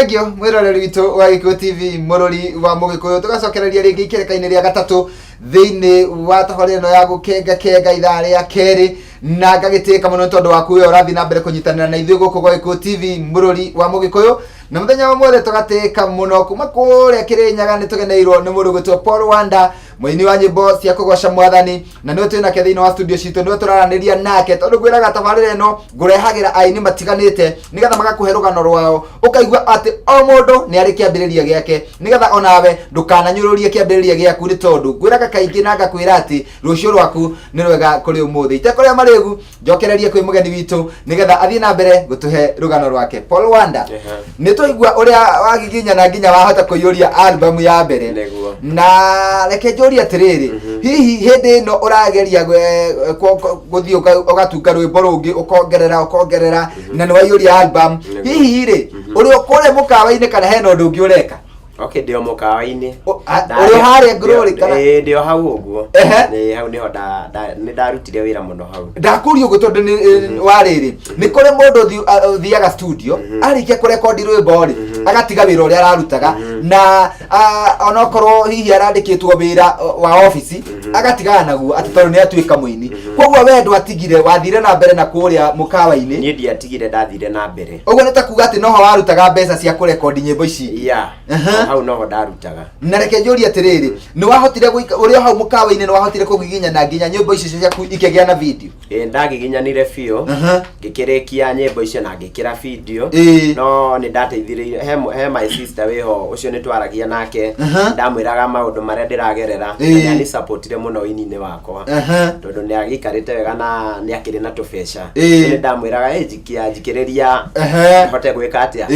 A: Thank you mwiroreri witu wa Gikuyu TV murori wa Mugikuyu tugacokereria ringi ikereka-ini ria gatatu thiini wa tabarĩra ĩno ya gũkenga ithaa rĩa kerĩ na ngagĩtĩka mũno tondu waku we ũrathi na mbere kũnyitanĩra na ithuĩ gũkũ gwa Gikuyu TV murori wa Mugikuyu na muthenya wa mwere tugatĩka mũno kuma kũrĩa Kĩrĩnyaga nĩ tũgeneirwo nĩ mũndũ gwĩtwo Paul Wanda mũini wa nyĩmbo cia kũgoca Mwathani na nĩwe twĩ nake thĩinĩ wa studio citũ nĩwe tũraranĩria nake tondu ngwĩraga tabarĩra ĩno ngũrehagĩra aini matiganĩte nĩgetha magakũhe rũgano rwao ũkaigua atĩ o mũndũ nĩ arĩ kĩambĩrĩria gĩake nĩgetha onawe ndũkananyũrũrie kĩambĩrĩria gĩaku nĩ tondu ngwĩraga kaingĩ na ngakwĩra atĩ rũciũ rwaku nĩ rwega kũrĩ ũmũthĩ itekũrĩa marĩgu njokererie kwĩ mũgeni witũ nĩgetha athiĩ na mbere gũtũhe rũgano rwake. Paul Wanda nĩ tũigua ũrĩa wagiginya na nginya wahota kũiyũria album ya mbere na reke njũrie atĩrĩrĩ hihi hĩndĩ ĩno ũrageria gũthiĩ ũgatunga rwĩmbo rũngĩ ũkongerera na nĩ waiyũria album hihi rĩ ũrĩ kũrĩa mũkawa-inĩ kana hena ũndũ ũngĩ ũreka?
B: Okay, ndio mũkawa-inĩ
A: ũrĩ harĩa Glory kana
B: ndio hau ũguo hau niho nĩ ndarutire wĩra mũno hau. Ndakũria
A: ũguo tondũ warĩrĩ nĩ kũrĩ mũndũ ũthiaga studio arĩkia kũrekondi rwĩmbo rĩ agatiga wĩra ũrĩa ararutaga na onokorwo hihi arandĩkĩtwo wĩra wa ofici agatigaga naguo atĩ tondũ nĩ atuĩka mũini. Koguo we ndwatigire wathire na mbere na kũrĩa mũkawa-inĩ?
B: Niĩ ndiatigire, ndathire na mbere.
A: Ũguo nĩ ta kuga atĩ noho warutaga mbeca cia kũrekondi nyĩmbo ici?
B: Hau noho ndarutaga.
A: Na reke njũrie atĩrĩrĩ nĩ wahotire ũrĩ hau mũkawa-inĩ nĩ wahotire kũgiginya na nginya nyĩmbo icio ciaku ikĩgĩa na video?
B: Ndagiginyanire biũ ngĩkĩrĩkia nyĩmbo icio na ngĩkĩra video no nĩ ndateithĩrĩirio he my sister wĩho ũcio nĩ twaragia nake ndamwĩraga maũndũ marĩa ndĩragerera na nĩ supportire mũno wĩini-inĩ wakwa tondũ nĩ agĩikarĩte wega na nĩ akĩrĩ na tũbeca nĩ ndamwĩraga njikĩrĩria hote gwĩka atĩa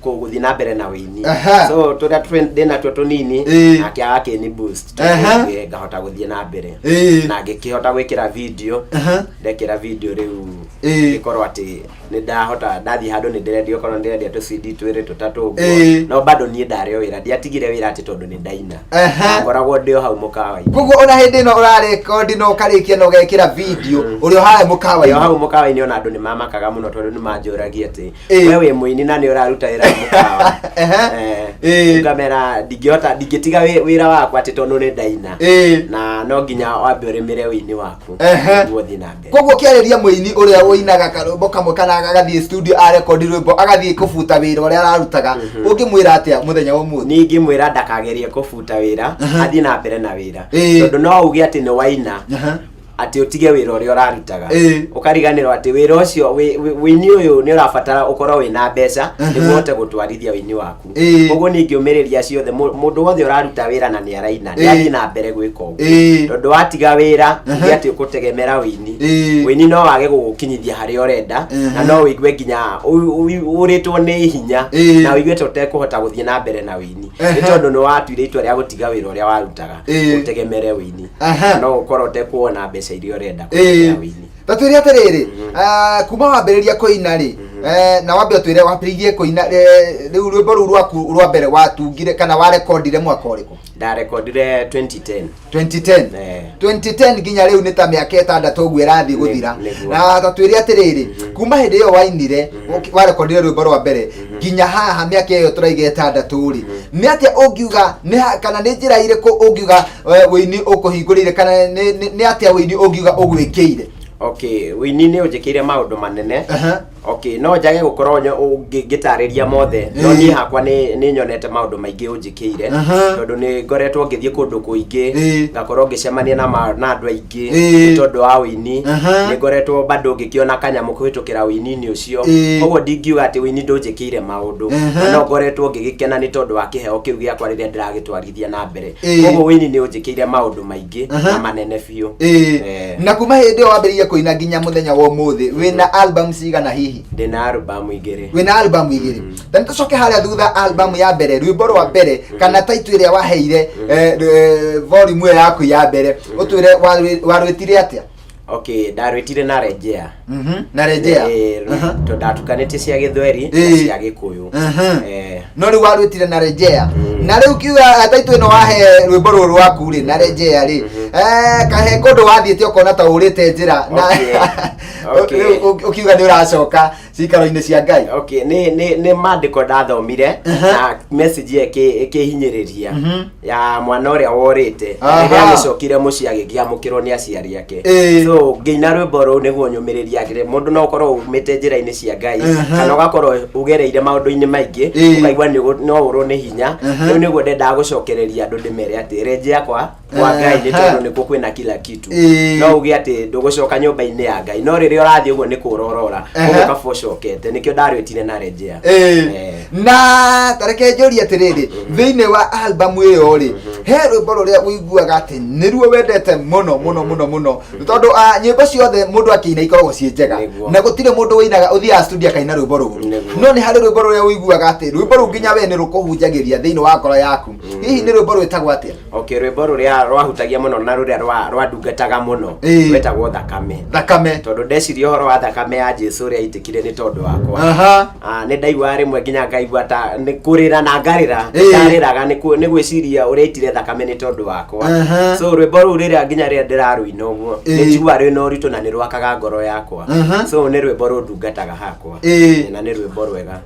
B: gũthiĩ na mbere na wĩini so tũrĩa ndĩnatuo tũnini nake agakĩni boost ngahota gũthiĩ na mbere na ngĩkĩhota gwĩkĩra video ndekĩra video rĩu ngĩkorwo atĩ nĩ ndahota ndathiĩ handũ nĩ ndĩrendio korwo ndĩrendia tũ CD twĩrĩ tũtatũ ũguo no bado niĩ ndarĩ o wĩra ndiatigire wĩra atĩ tondũ nĩ ndaina ngoragwo ndĩ o hau mũkawa-inĩ. Koguo
A: ona hĩndĩ ĩno ũrarekondi no ũkarĩkia na ũgekĩra video ũrĩ o harĩa mũkawa-inĩ?
B: Hau mũkawa-inĩ ona andũ nĩ mamakaga mũno tondũ nĩ manjũragia atĩ we wĩ mũini na nĩ ũraruta wĩra mũkawa ngamera ndingĩtiga wĩra wakwa atĩ tondũ nĩ ndaina na no nginya wambe ũrĩmĩre wĩini waku nĩguo thiĩ na mbere.
A: Koguo ũkĩarĩria mũini ũrĩa ũinaga karwĩmbo kamwe kana agathiĩ studio arekondi rwĩmbo agathiĩ kũbuta wĩra ũrĩa ararutaga ũngĩmwĩra atĩa mũthenya ũmũthĩ?
B: Niĩ ingĩmwĩra ndakagerie kũbuta wĩra athiĩ na mbere na wĩra tondũ no uge atĩ nĩ waina atĩ ũtige wĩra ũrĩa ũrarutaga ũkariganĩrwo atĩ wĩra ũcio wĩini ũyũ nĩ ũrabatara ũkorwo wĩna mbeca nĩguo ũhote gũtwarithia wĩini waku. Koguo niĩ ingĩũmĩrĩria ciothe mũndũ wothe ũraruta wĩra na nĩ araina nĩ athiĩ na mbere gwĩka ũguo tondũ watiga wĩra uge atĩ ũkũtegemera wĩini no wage gũgũkinyithia harĩa ũrenda na no wĩigue nginya ũrĩtwo nĩ hinya na wĩigue ta ũtekũhota gũthiĩ na mbere na wĩini nĩ tondũ nĩ watuire itua rĩa gũtiga wĩra ũrĩa warutaga ũtegemere wĩini no ũkorwo ũtekuona mbeca iria ũrenda kũrĩa wĩini.
A: Ta twĩre atĩrĩrĩ kuma wambĩrĩria kũina rĩ na wambe ũtwĩre wambĩrĩirie kũina rĩu rwĩmbo rũu rwaku rwa mbere watungire kana warekondire mwaka ũrĩkũ?
B: Ndarekondire 2010.
A: 2010 nginya rĩu nĩ ta mĩaka 6 ũguo ĩrathiĩ gũthira na ta twĩre atĩrĩrĩ kuma hĩndĩ ĩyo wainire warekondire rwĩmbo rwa mbere nginya haha mĩaka ĩyo tũraiga 6 rĩ nĩ atĩa ũngiuga kana nĩ njĩra irĩkũ ũngiuga wĩini ũkũhingũrĩire kana nĩ atĩa wĩini ũngiuga ũgwĩkĩire?
B: Okay, wĩini nĩ ũnjĩkĩire maũndũ manene okay no njage gũkorwo ngĩtarĩria mothe no niĩ hakwa nĩ nyonete maũndũ maingĩ ũnjĩkĩire tondũ nĩ ngoretwo ngĩthiĩ kũndũ kũingĩ ngakorwo ngĩcemania na andũ aingĩ tondũ wa wĩini nĩ ngoretwo bado ngĩkĩona kanyamũ kũhĩtũkĩra wĩini-inĩ ũcio koguo ndingiuga atĩ wĩini ndũnjĩkĩire maũndũ no ngoretwo ngĩgĩkena nĩ tondũ wa kĩheo kĩu gĩakwa rĩrĩa ndĩragĩtwarithia na mbere koguo wĩini nĩ ũnjĩkĩire maũndũ maingĩ na manene biũ.
A: Na kuma hĩndĩ ĩyo wambĩrĩirie kũina nginya mũthenya wa ũmũthĩ wĩna album cigana hihi?
B: Ndĩna album 2.
A: Wĩna album 2? Then tũcoke harĩa thutha album ya mbere rwĩmbo rwa mbere kana title ĩrĩa waheire volume ĩyo yaku ya mbere ũtwĩre warwĩtire atĩa?
B: Okay, ndarwĩtire na Rejea.
A: Na Rejea
B: to ndatukanĩtie cia Gĩthweri na cia Gĩkũyũ.
A: No rĩu warwĩtire na Rejea na riu kiuga taitu ino wahe rwimbo ruru rwaku ri na rejea ri kahe kundu wathiete ukona ta urite njira na ukiuga ni uracoka cikaro-ini cia Ngai.
B: Okay, ni mandiko ndathomire na message ikihinyiriria ya mwana uria worite riria agicokire muci agikiamukirwo ni aciari ake. So ngiina rwimbo ru niguo nyumiriria agire mundu no ukorwo umite njira-ini cia Ngai kana ugakorwo ugereire maundu-ini maingi ukaigua no urwo ni hinya riu niguo ndenda gucokereria andu ndimere ati rejea kwa Ngai ni tondu nikuo kwina kila kitu. No ugi ati ndugucoka nyumba-ini ya Ngai no riria urathie uguo ni kurorora uguo cokete nikio ndarwitire na rejea.
A: Na tareke njuri atiriri thiini wa album iyo ri he rwimbo ruria uiguaga ati niruo wendete muno tondu nyimbo ciothe mundu akiina ikoragwo cie njega na gutire mundu winaga uthia studio akaina rwimbo ruru no ni hari rwimbo ruria uiguaga ati rwimbo ru nginya we ni rukuhunjagiria thiini wa ngoro yaku hihi ni rwimbo rwitagwo atia?
B: Okay, rwimbo ruria rwahutagia muno na ruria rwandungataga muno rwetagwo thakame tondu ndeciria uhoro wa thakame ya Jesu uria aitikire ni tondu wakwa. Ni ndaigua rimwe nginya ngaigua ta ni kurira na ngarira ndariraga ni gwiciria uria itire thakame ni tondu wakwa. So rwimbo ru riria nginya ria ndiraruina uguo ni njigua rwina uritu na ni rwakaga ngoro yakwa. So ni rwimbo rundungataga hakwa na ni rwimbo rwega.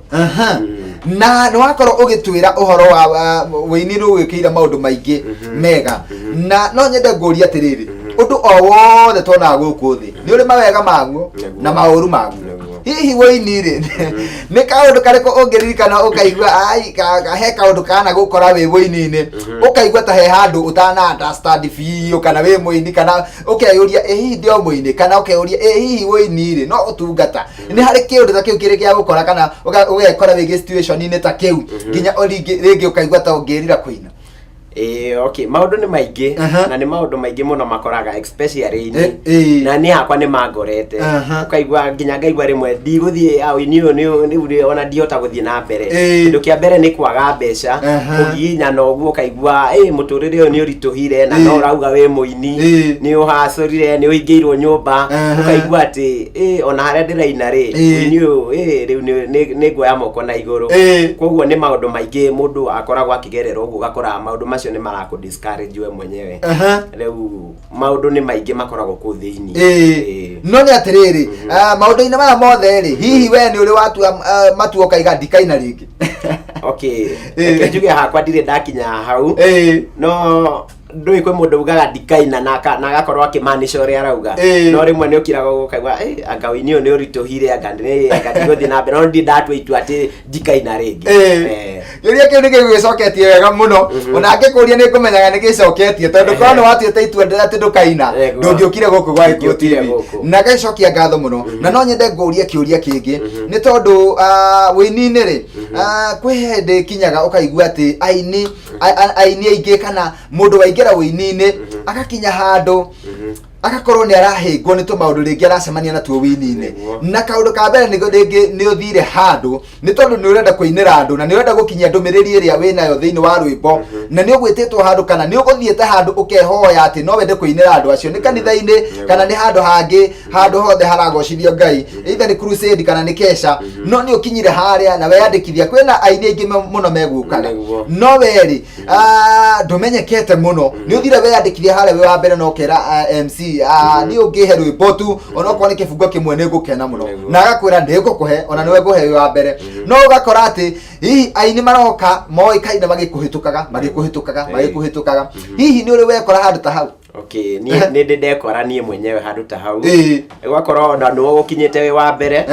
A: Na no wakorwo ugitwira uhoro wa wini rugikira maundu maingi mega na no nyende nguria atiriri undu o wothe tona guku thi ni uri mawega maguo na mauru maguo hihi wini ri ni kaundu kariko ungiririkana ukaigua ai he kaundu kana gukora wi wini-ini ukaigua ta he handu utana understand biu kana wi muini kana ukeyuria hihi ndio muini kana ukeyuria hihi wini ri no utungata ni hari kiundu ta kiu kiri kia gukora kana ugekora wi situation-ini ta kiu nginya ringi ukaigua ta ungirira kuina.
B: Okay, maundu ni maingi na ni maundu maingi muno makoraga especially na ni akwa ni mangorete ukaigua nginya ngaigua rimwe ndiguthie au ni ona ndiota guthie na mbere kindu kia mbere ni kwaga mbeca kuginya no guo ukaigua muturire uyu ni urituhire na no urauga we muini ni uhacurire ni uingiirwo nyumba ukaigua ati ona haria ndiraina ri muini uyu riu ni nguoya moko na iguru koguo ni maundu maingi mundu akoragwo akigerera uguo gakora maundu macio ni marako discourage we mwenyewe. Riu maundu ni maingi makoragwo ku thiini
A: no ni atiriri maundu-ini maya mothe ri hihi we ni uri watu matu ukaiga ndikaina ringi?
B: Okay, njuge hakwa ndire ndakinya hau no ndui kwe mundu ugaga ndikaina na agakorwo akimanisha uria arauga no rimwe ni ukiraga ukaigua anga wini uyu ni urituhire anga ndiguthiĩ na mbere no ndi ndatwa itua ati ndikaina ringi.
A: Yuria kiu ni gĩgĩcoketie wega muno ona ngĩkũria nĩ ngũmenyaga nĩ gĩcoketie tondu korwo nĩ watuĩte itua ati ndukaina ndũngĩũkire gũkũ gwa Gĩkũyũ TV na gĩcokia ngatho muno na no nyende ngũria kĩũria kĩngĩ nĩ tondu wĩini-inĩ ri kwĩ hĩndĩ kinyaga ũkaigua ati aini aingĩ kana mũndũ waingĩra wĩini-inĩ agakinya handũ agakorwo ni arahingwo ni tumaundu ringi aracemania na tuo wini-ini na kaundu ka mbere ni uthire handu ni tondu ni urenda kuinira andu na ni urenda gukinyia ndumiriri iria winayo thiini wa rwimbo na ni ugwititwo handu kana ni uguthiete handu ukehoya ati no wende kuinira andu acio ni kanitha-ini kana ni handu hangi handu hothe haragocithio Ngai either ni crusade kana ni kesha no ni ukinyire haria na weyandikithia kwina aini aingi muno megukana no weri ndumenyekete muno ni uthire weyandikithia haria we wa mbere no kera MC ni ungihe rwimbo tu ona kwa ni kifungo kimwe ni ngukena muno na agakwira ndigukuhe ona niwe nguhe wa mbere no ugakora ati hihi aini maroka moikaine magikuhitukaga hihi ni uri wekora handu ta hau?
B: Okay, ni ndekora nie mwenyewe handu ta hau ugakorwo na no gukinyite we wa mbere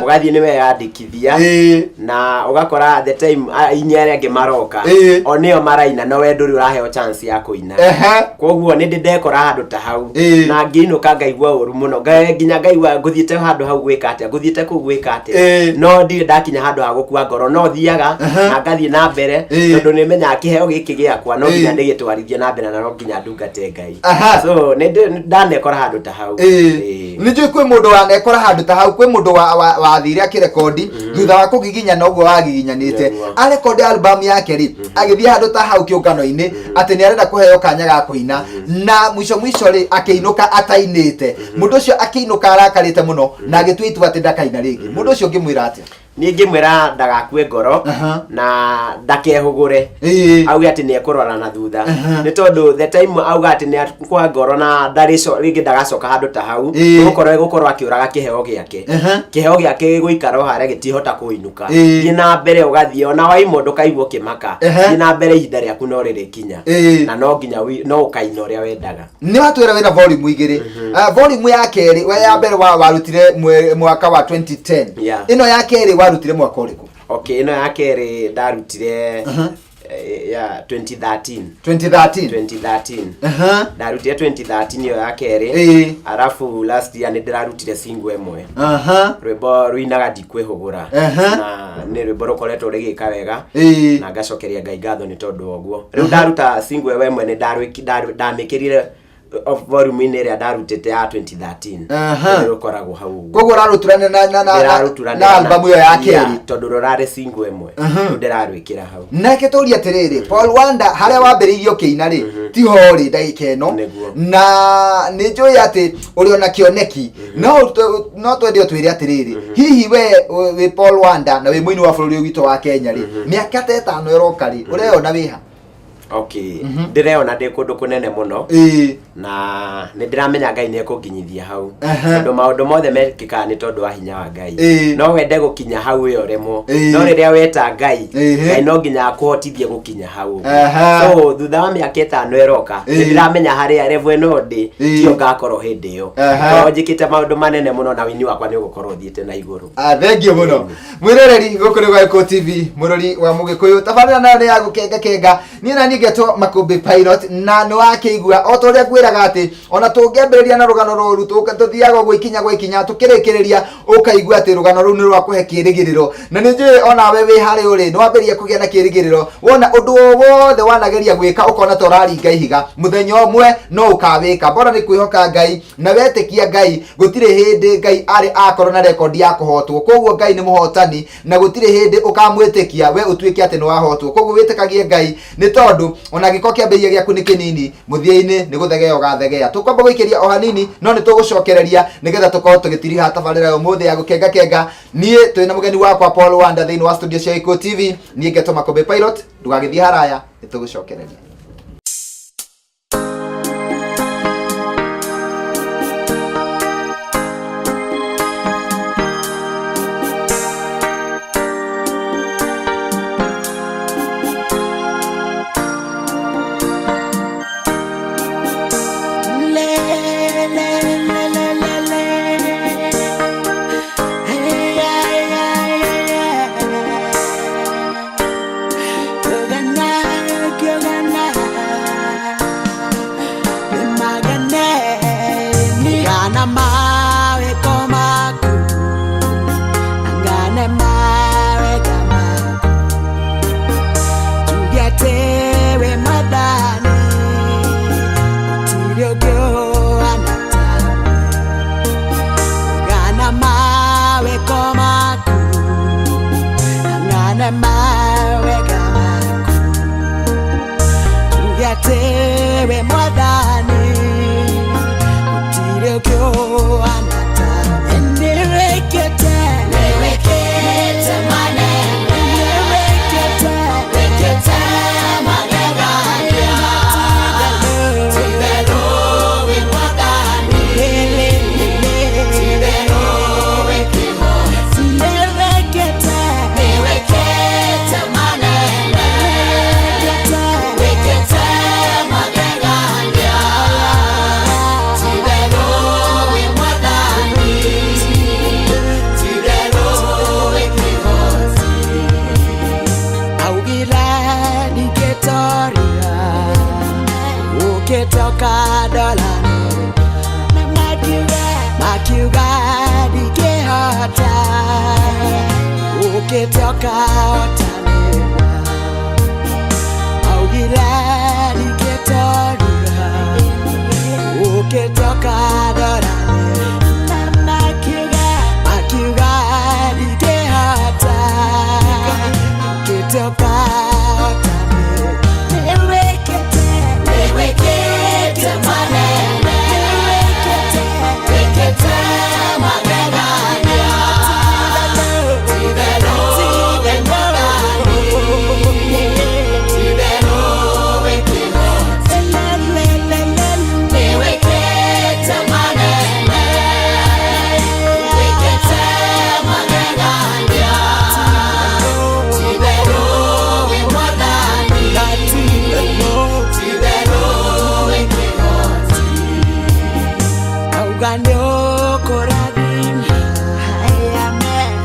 B: ugathie ni we yandikithia na ugakora the time inyere ange maroka onio maraina no we nduri uraheo chance ya kuina koguo ni ndekora handu ta hau na ngiinuka ngaigua uru muno nginya ngaigua nguthiete handu hau gwika atia nguthiete ku gwika atia no ndi ndakinya handu ha gukua ngoro no thiaga na ngathie na mbere tondu ni menya kiheo giki giakwa no nginya ndigitwarithie na mbere na no nginya ndungate Ngai. So ndanekora handu ta hau ni njui kwi mundu wanekora handu ta hau kwi mundu wathire akirekondi thutha wa kugiginya na uguo wagiginyanite arekondi album yake ri agithie handu ta hau kiungano-ini ati ni arenda kuheo kanya ga kuina na mwisho ri akiinuka atainite mundu ucio akiinuka arakarite muno na agitwitu ati ndakaina ringi mundu ucio ngimwira atia? ni ngimwira ndagakue ngoro na ndakehugure auga ati ni ekurora na thutha ni tondu the time auga ati ni kwa ngoro na ndarico ringi ndagacoka handu ta hau gukorwo akiuraga kiheo giake guikara hare gitihota kuinuka ni na mbere ugathie ona wai mundu kaigwo kimaka ni na mbere ihinda riaku no riri kinya na no nginya no ukaina uria wendaga
A: ni watwira wina volume igiri volume ya keri we ya mbere warutire mwaka wa 2010 ino ya keri warutire mwaka uriku?
B: Okay, ino ya keri ndarutire ya 2013 ndarutire 2013 yo ya keri arafu last year ndirarutire single emwe rwimbo ruinaga ndikwihugura na ni rwimbo rukoretwo rigika wega na ngacokeria Ngai ngatho ni tondu ogwo riu ndaruta single emwe ni ndamikirire of volume in area darutete ya 2013 rukoragwo hau
A: kogo raruturane na album yo ya keri
B: tondu rorare single emwe ndirarwikira hau
A: nake toria atiriri Paul Wanda haria wambiririo kiina ri ti hori ndagika eno na ni njoi ati uri ona kioneki no twende twire atiriri hihi we Paul Wanda na we muini wa bururi wito wa Kenya ri miaka 5 iroka ri ureona wiha?
B: Okay, ndireona ndi kundu kunene muno na ni ndiramenya Ngai ni ekunginyithia hau tondu maundu mothe mekika ni tondu wa hinya wa Ngai no wende gukinya hau yo remo no riria weta Ngai no nginya akuhotithie gukinya hau so thutha wa miaka 5 iroka ni ndiramenya haria level no ndi tio ngakorwo hindi yo no njikite maundu manene muno na wini wakwa ni ugukorwo thiete na iguru.
A: Thengio muno mwirereri gukuri gwa Eko TV murori wa Mugikuyu tabarira nayo ya gukenga ni na nigeto Makumbi Pilot na no akigua o toria gwiraga ati ona tungiambiriria na rugano roru tukathiaga gwikinya tukirikireria ukaigua ati rugano ru ni rwa kuhe kirigiriro na ni njui ona we hari uri no ambiria kugia na kirigiriro wona undu wothe wanageria gwika ukona torari Ngai higa muthenya omwe no ukawika bora ni kwihoka Ngai na wetikia Ngai gutire hindi Ngai ari akorwo na record ya kuhotwo koguo Ngai ni muhotani na gutire hindi ukamwitikia we utuike ati no wahotwo koguo witikagie Ngai ni tondu ona giko kiambiria giaku ni kinini muthia-ini ni guthegea ugathegea tukwamba guikiria o hanini no ni tugucokereria nigetha tukorwo tugitiriha tabarira yo muthe ya gukenga nie twina mugeni wakwa Paul Wanda thiini wa studio cia Eko TV nie Ngeto Makumbi Pilot ndugagithie haraya ni tugucokereria.
C: Tewe mwadhani utire ukyo anata niwekete maneno wekete magegania tibero we mwadhani tibero we kimo niwekete maneno wekete ukitoka dolani makiuga dikehota ukitoka otani augila diketoria ukitoka dolani makiuga dikehota ukitoka wekete magegania tibero auganio korathima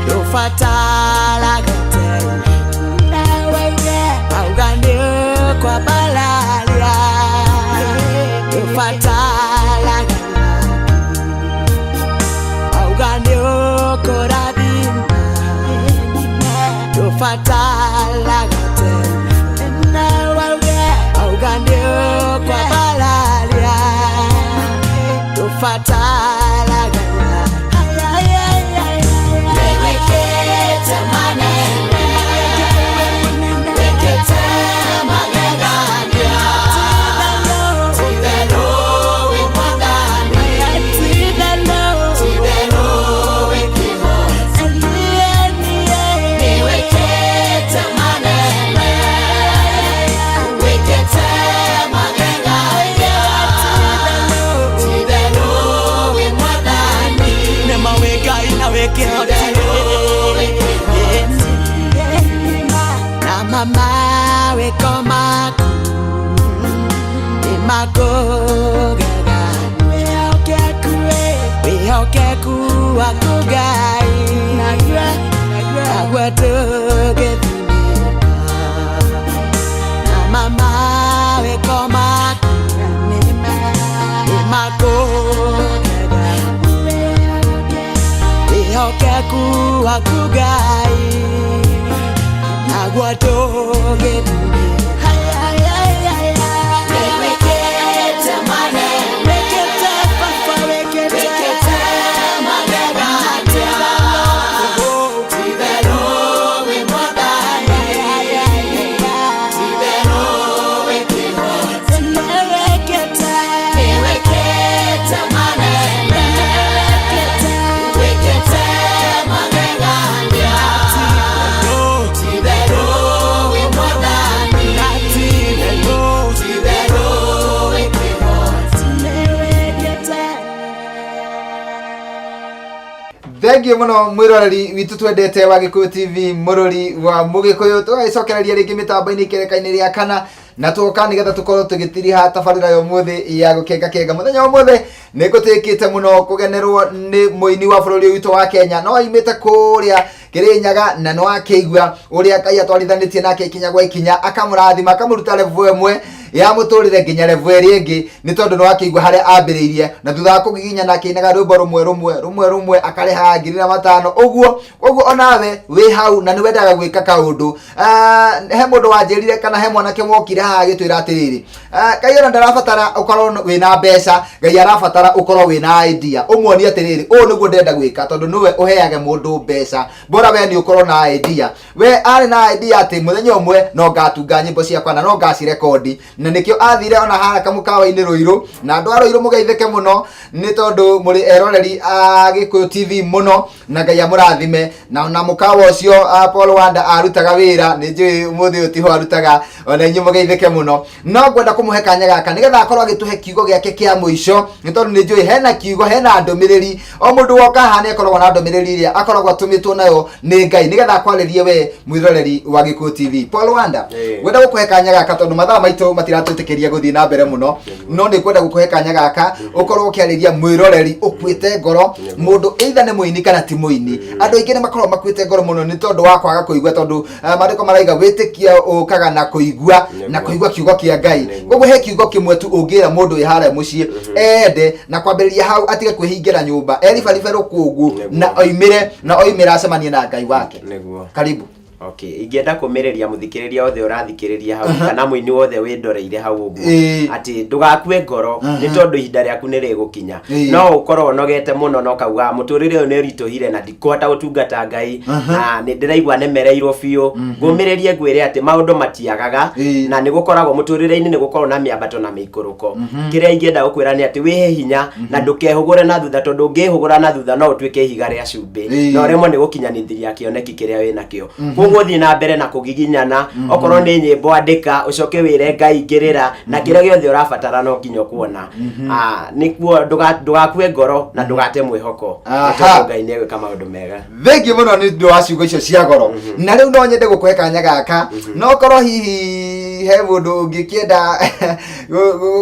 C: tufatala gete auganio kwa balalia tufatala auganio korathima tufatala gete auganio kwa balalia tufatala na mama we koma mago gaga we hoke ku akugai na gweto gedini na mama we koma mago Kaku akugai agwadoge wekete mane wekete papa wekete magana tibero we modaya tibero we kimo wekete mane wekete
A: Thank you muno mwiroreri witu twendete wa Gikuyu TV murori wa Mugikuyu tũgacokereria rĩngĩ mĩtambo-inĩ ikerekania rĩa kana na tuoka nigetha tukorwo tugitiriha tabarĩra yo muthi ya gukenga muthenya wa muthi nĩngũtĩkĩte muno kugenerwo nĩ mũini wa bũrũri witũ wa Kenya no aimĩte kũrĩa Kirinyaga na no akĩigua ũrĩa Ngai atwarithanĩtie nake ikinya gwa ikinya akamũrathima akamuruta level ĩmwe ya mũtũrĩre nginya level ĩrĩa ĩngĩ nĩ tondũ no akĩigua harĩa ambĩrĩirie na thutha wa kũgiginya na akĩinaga rwĩmbo rumwe akareha ngiri na matano ũguo onawe wĩ hau na nĩ wendaga gwĩka kaũndũ he mũndũ wanjĩrire kana he mwanake mokire haha agĩtwĩra atĩrĩrĩ Ngai ona ndarabatara ũkorwo wĩna mbeca Ngai arabatara ũkorwo wĩna idea ũmuonie atĩrĩrĩ ũũ nĩguo ndenda gwĩka tondũ nĩwe ũheage mũndũ mbeca bora we nĩ ũkorwo na idea we arĩ na idea atĩ mũthenya ũmwe no ngatunga nyĩmbo ciakwa na no ngacirekondi na nĩkĩo athire ona haha kamũkawa-inĩ Rũirũ na andũ a Rũirũ mũgeithĩke mũno nĩ tondũ mũrĩ eroreri a Gikuyu TV mũno na Ngai amũrathime na mũkawa ũcio Paul Wanda arutaga wĩra nĩ njũĩ mũthĩ ũyũ tiho arutaga ona inyuĩ mũgeithĩke mũno no ngwenda kũmũhe kanya gaka nĩgetha akorwo agĩtũhe kiugo gĩake kĩa mũico nĩ tondũ nĩ njũĩ hena kiugo hena ndũmĩrĩri o mũndũ woka haha nĩ akoragwo na ndũmĩrĩri iria akoragwo atũmĩtwo nayo nĩ Ngai nĩgetha akwarĩrie we mwĩroreri wa Gikuyu TV Paul Wanda ngwenda gũkũhe kanya gaka tondũ mathaa maitũ matiratwĩtĩkĩria gũthiĩ na mbere mũno no nĩ ngwenda gũkũhe kanya gaka ũkorwo ũkĩarĩria mwĩroreri ũkuĩte ngoro mũndũ either nĩ mũini kana ti mũini andũ aingĩ nĩ makoragwo makuĩte ngoro mũno nĩ tondũ wa kwaga kũigua tondũ maandĩko maraiga wĩtĩkia ũkaga na kũigua kiugo kĩa Ngai koguo he kiugo kĩmwe tu ũngĩra mũndũ wĩ harĩa mũciĩ ende na kwambĩrĩria hau atige kwĩhingĩra nyũmba eribaribe rũkũngũ na oimĩra acemanie na Ngai wake karibu.
B: Okay, ingĩenda kũmĩrĩria mũthikĩrĩria wothe ũrathikĩrĩria hau kana mũini wothe wĩndoreire hau ũguo atĩ ndũgakue ngoro nĩ tondũ ihinda rĩaku nĩ rĩgũkinya no ũkorwo ũnogete mũno no kauga mũtũrĩre ũyũ nĩ ũritũhire na ndikũhota gũtungata Ngai na nĩ ndĩraigua nemereirwo biũ ngũmĩrĩrie ngwĩre atĩ maũndũ matiagaga na nĩ gũkoragwo mũtũrĩre-inĩ nĩ gũkorwo na mĩambato na mĩikũrũko kĩrĩa ingĩenda gũkwĩra nĩ atĩ wĩhe hinya na ndũkehũgũre na thutha tondũ ũngĩhũgũra na thutha no ũtuĩke ihiga rĩa cumbĩ na ũremwo nĩ gũkinyanĩria kĩoneki kĩrĩa wĩnakĩo uguthi na mbere na kugiginyana okorwo ni nyimbo andika ucoke wire Ngai ngirira na kire giothe urabatara no nginya kuona nikuo ndugakue ngoro na ndugate mwihoko Ngai ni gwika maundu mega.
A: Thengi muno ni ndo aciugo icio cia goro na riu no nyende gukuhe kanya gaka no korwo hihi he mundu ungikienda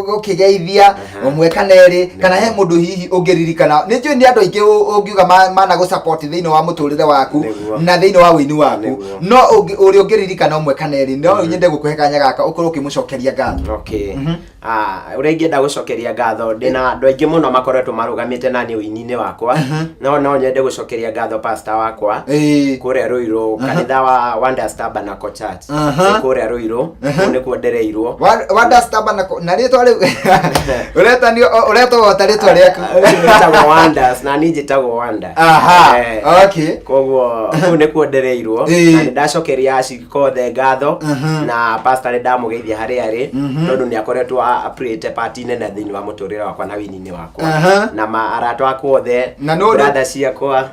A: gukigeithia umwe kaneri kana he mundu hihi ungiririkana ni njui ni andu aingi ungiuga mana go support thiini wa muturire waku na thiini wa wini waku no uri ungiririkana umwe kaneri no nyende gukuhe kanya gaka ukorwo ukimucokeria ngatho.
B: Okay. Uri ngienda gucokeria ngatho ndina andu aingi muno makoretwo marugamite nani uini-ini wakwa no nyende gucokeria ngatho pastor wakwa kuria Ruiru kanitha wa Wonders Tabernacle Church kuria Ruiru ni kuondereirwo
A: Wonders Tabernacle na ritwa riu uretwo ritwa riaku
B: nitagwo Wonders na ni njitagwo Wonder.
A: Okay,
B: koguo ni kuondereirwo na ndacokeria acikothe ngatho na pastor ni ndamugeithia hari ari tondu ni akoretwo appreciate part nene thiini wa muturire wakwa na wini-ini wakwa na arata akwa othe brother ciakwa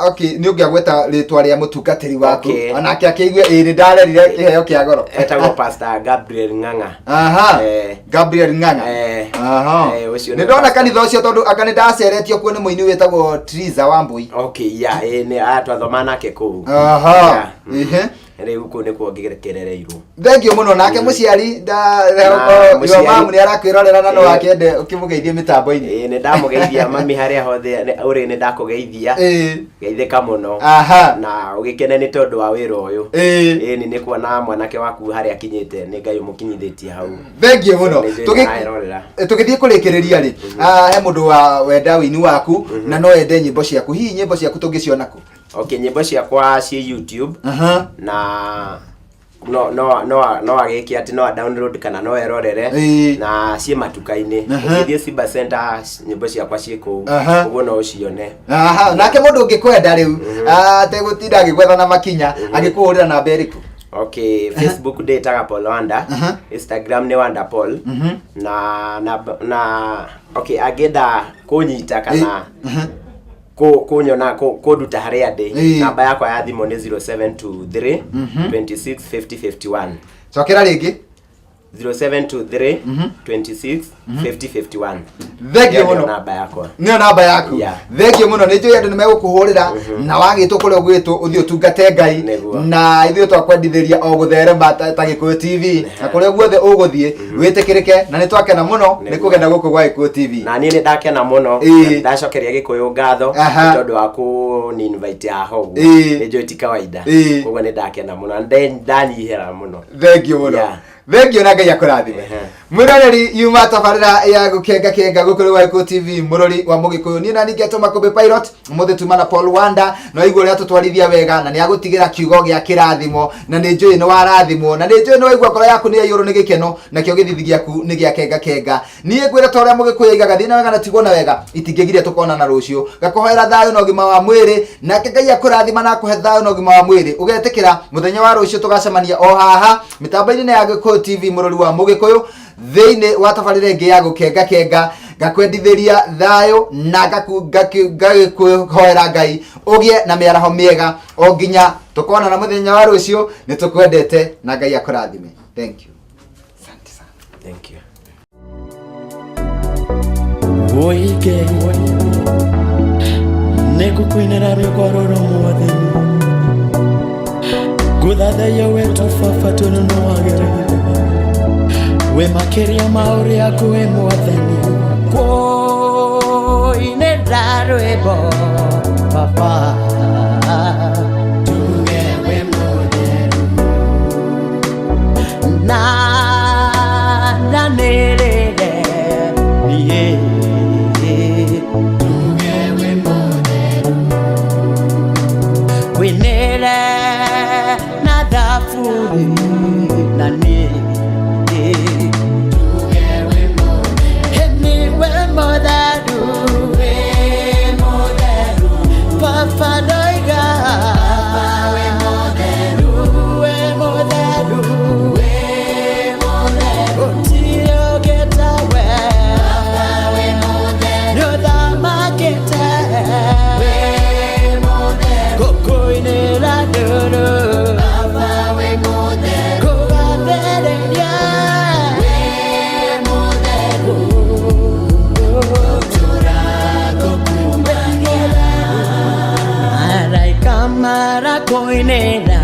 A: okay ni ungiagweta ritwa ria mutungatiri waku anake akigwe ni ndarerire kiheo kia goro
B: etagwo pastor Gabriel Ng'ang'a.
A: Gabriel Ng'ang'a ni ndona kanitha ucio tondu akani ndaceretio kuo ni muini wetagwo Triza Wambui.
B: Okay, ni atwathoma nake kuu riu ku ni kuongerereirwo.
A: Thengio muno nake muciari yo mamu ni arakwirorera na no akende ukimugeithia mitambo-ini.
B: Ni ndamugeithia mami haria hothe uri ni ndakugeithia geithika muno na ugikene ni tondu wa wira uyu ni kuona mwanake waku haria akinyite ni Ngai umukinyithitie hau.
A: Thengio muno tugithie kurikiriria ri he mundu wa wenda wini waku na no ende nyimbo ciaku hihi nyimbo ciaku tungiciona ku?
B: Okay, nyimbo ciakwa ci YouTube na no agiki ati no download kana no erorere na ci matuka-ini ukithie Simba Center nyimbo ciakwa ciku uguo no ucione.
A: Nake mundu ungikwenda riu ategutinda agigwetha na makinya agikuhurira na mberiku?
B: Okay, Facebook ndetaga Paul Wanda, Instagram ni Wanda Paul na okay agenda kunyita kana kunyona kuduta haria ndi namba yakwa ya thimu ni 0723 26 50 51.
A: Cokera ringi
B: 0723 26 50 51.
A: Thengio muno
B: namba yakwa
A: ni namba yaku. Thengio muno ni njui andu ni megukuhurira na wagitwo kuria ugwitwo uthio utungate Ngai na ithio twakwendithiria o gutherema ta Gikuyu TV na kuria guothe uguthie witikirike na ni twakena muno ni kugenda guku gwa Gikuyu TV
B: na ni ndakena muno ndacokeria Gikuyu ngatho tondu wa ku ni invite ya hogu ni njui ti kawaida koguo ni ndakena muno ndanyihira muno.
A: Thengio muno thengio na Ngai akurathime. Mwiroreri yuma tabarira ya gukenga gukuru wa Gikuyu TV murori wa Mugikuyu ni na ningeto makombe pilot muthe tumana Paul Wanda no igwo ria tutwarithia wega na ni agutigira kiugo gia kirathimo na ni njui ni warathimo na ni njui ni waigwa ngoro yaku ni yuru ni gikeno na kio githithi giaku ni gia kenga ni ngwira ta uria Mugikuyu igaga thina wega na tigona wega itingegire tukona na rucio gakohera thayo no gima wa mwiri na Ngai akurathima na kuhe thayo no gima wa mwiri ugetikira muthenya wa rucio tugacemania o haha mitambo-ini ya Gikuyu TV murori wa Mugikuyu thiini wa tabarira ingi ya gukenga gakwendithiria thayo na gagikuhoera Ngai ugie na miaraho miega o nginya tukona na muthenya wa rucio ni tukwendete na Ngai akurathime. Thank you. Asante sana.
B: Thank you.
C: Oike neko kwinera rugororo muothe guthathaiya wetu baba tondu no wagĩrĩire we makĩria ma ũrĩa kwĩ mwathani kũinĩra rwĩmbo baba tuge we mũtheru na ndanĩrĩre niĩ tuge we mũtheru wĩnĩre na thaburi na niĩ tuge we mũtheru gukuinira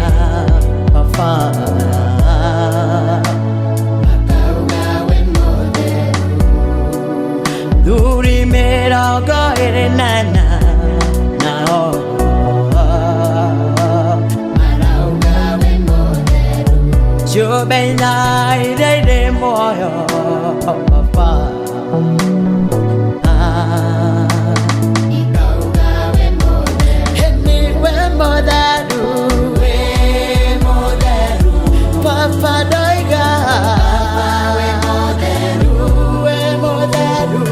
C: Baba Duri mĩrongo ĩrĩ na ĩna nao marauga wĩ mũtheru Ciũmbe-inĩ iria irĩ muoyo Baba ikauga wĩ mũtheru nĩwe mũtheru wĩ mũtheru Baba ndoiga wĩ mũtheru wĩ mũtheru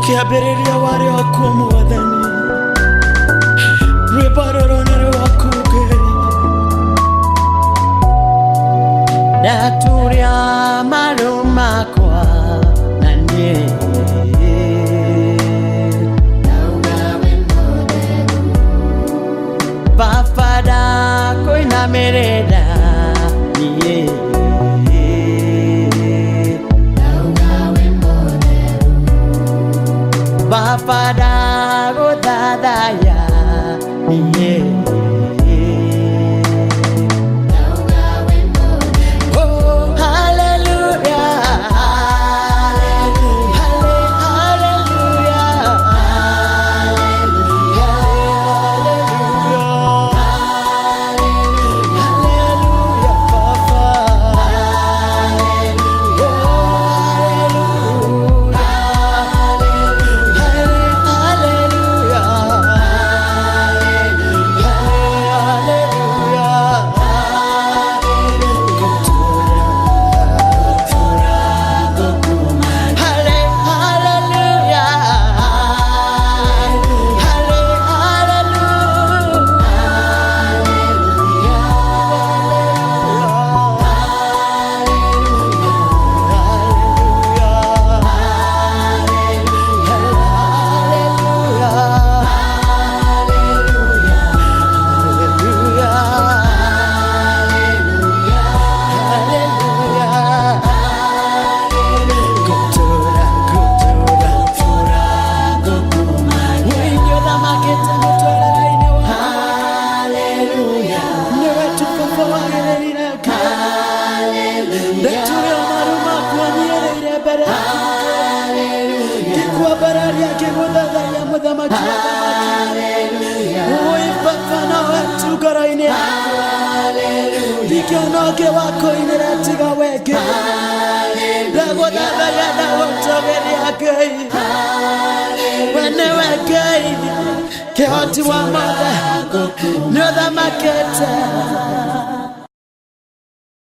C: Kiambĩrĩria warĩ okuo Mwathani rwĩmbo rũrũ nĩ rwaku Ngai ndaturia maru makwa na niĩ ndauga wĩ mũtheru Baba ndakwĩnamĩrĩra niĩ Baba ndagũthathaya niĩ ndauga wĩ mũtheru Oh hallelujah Dikionoke wako iniratiga weke Ndagũthathaya ndagũtũgĩria Ngai we nĩwe Ngai kĩhoti wa mothe nĩ ũthamakĩte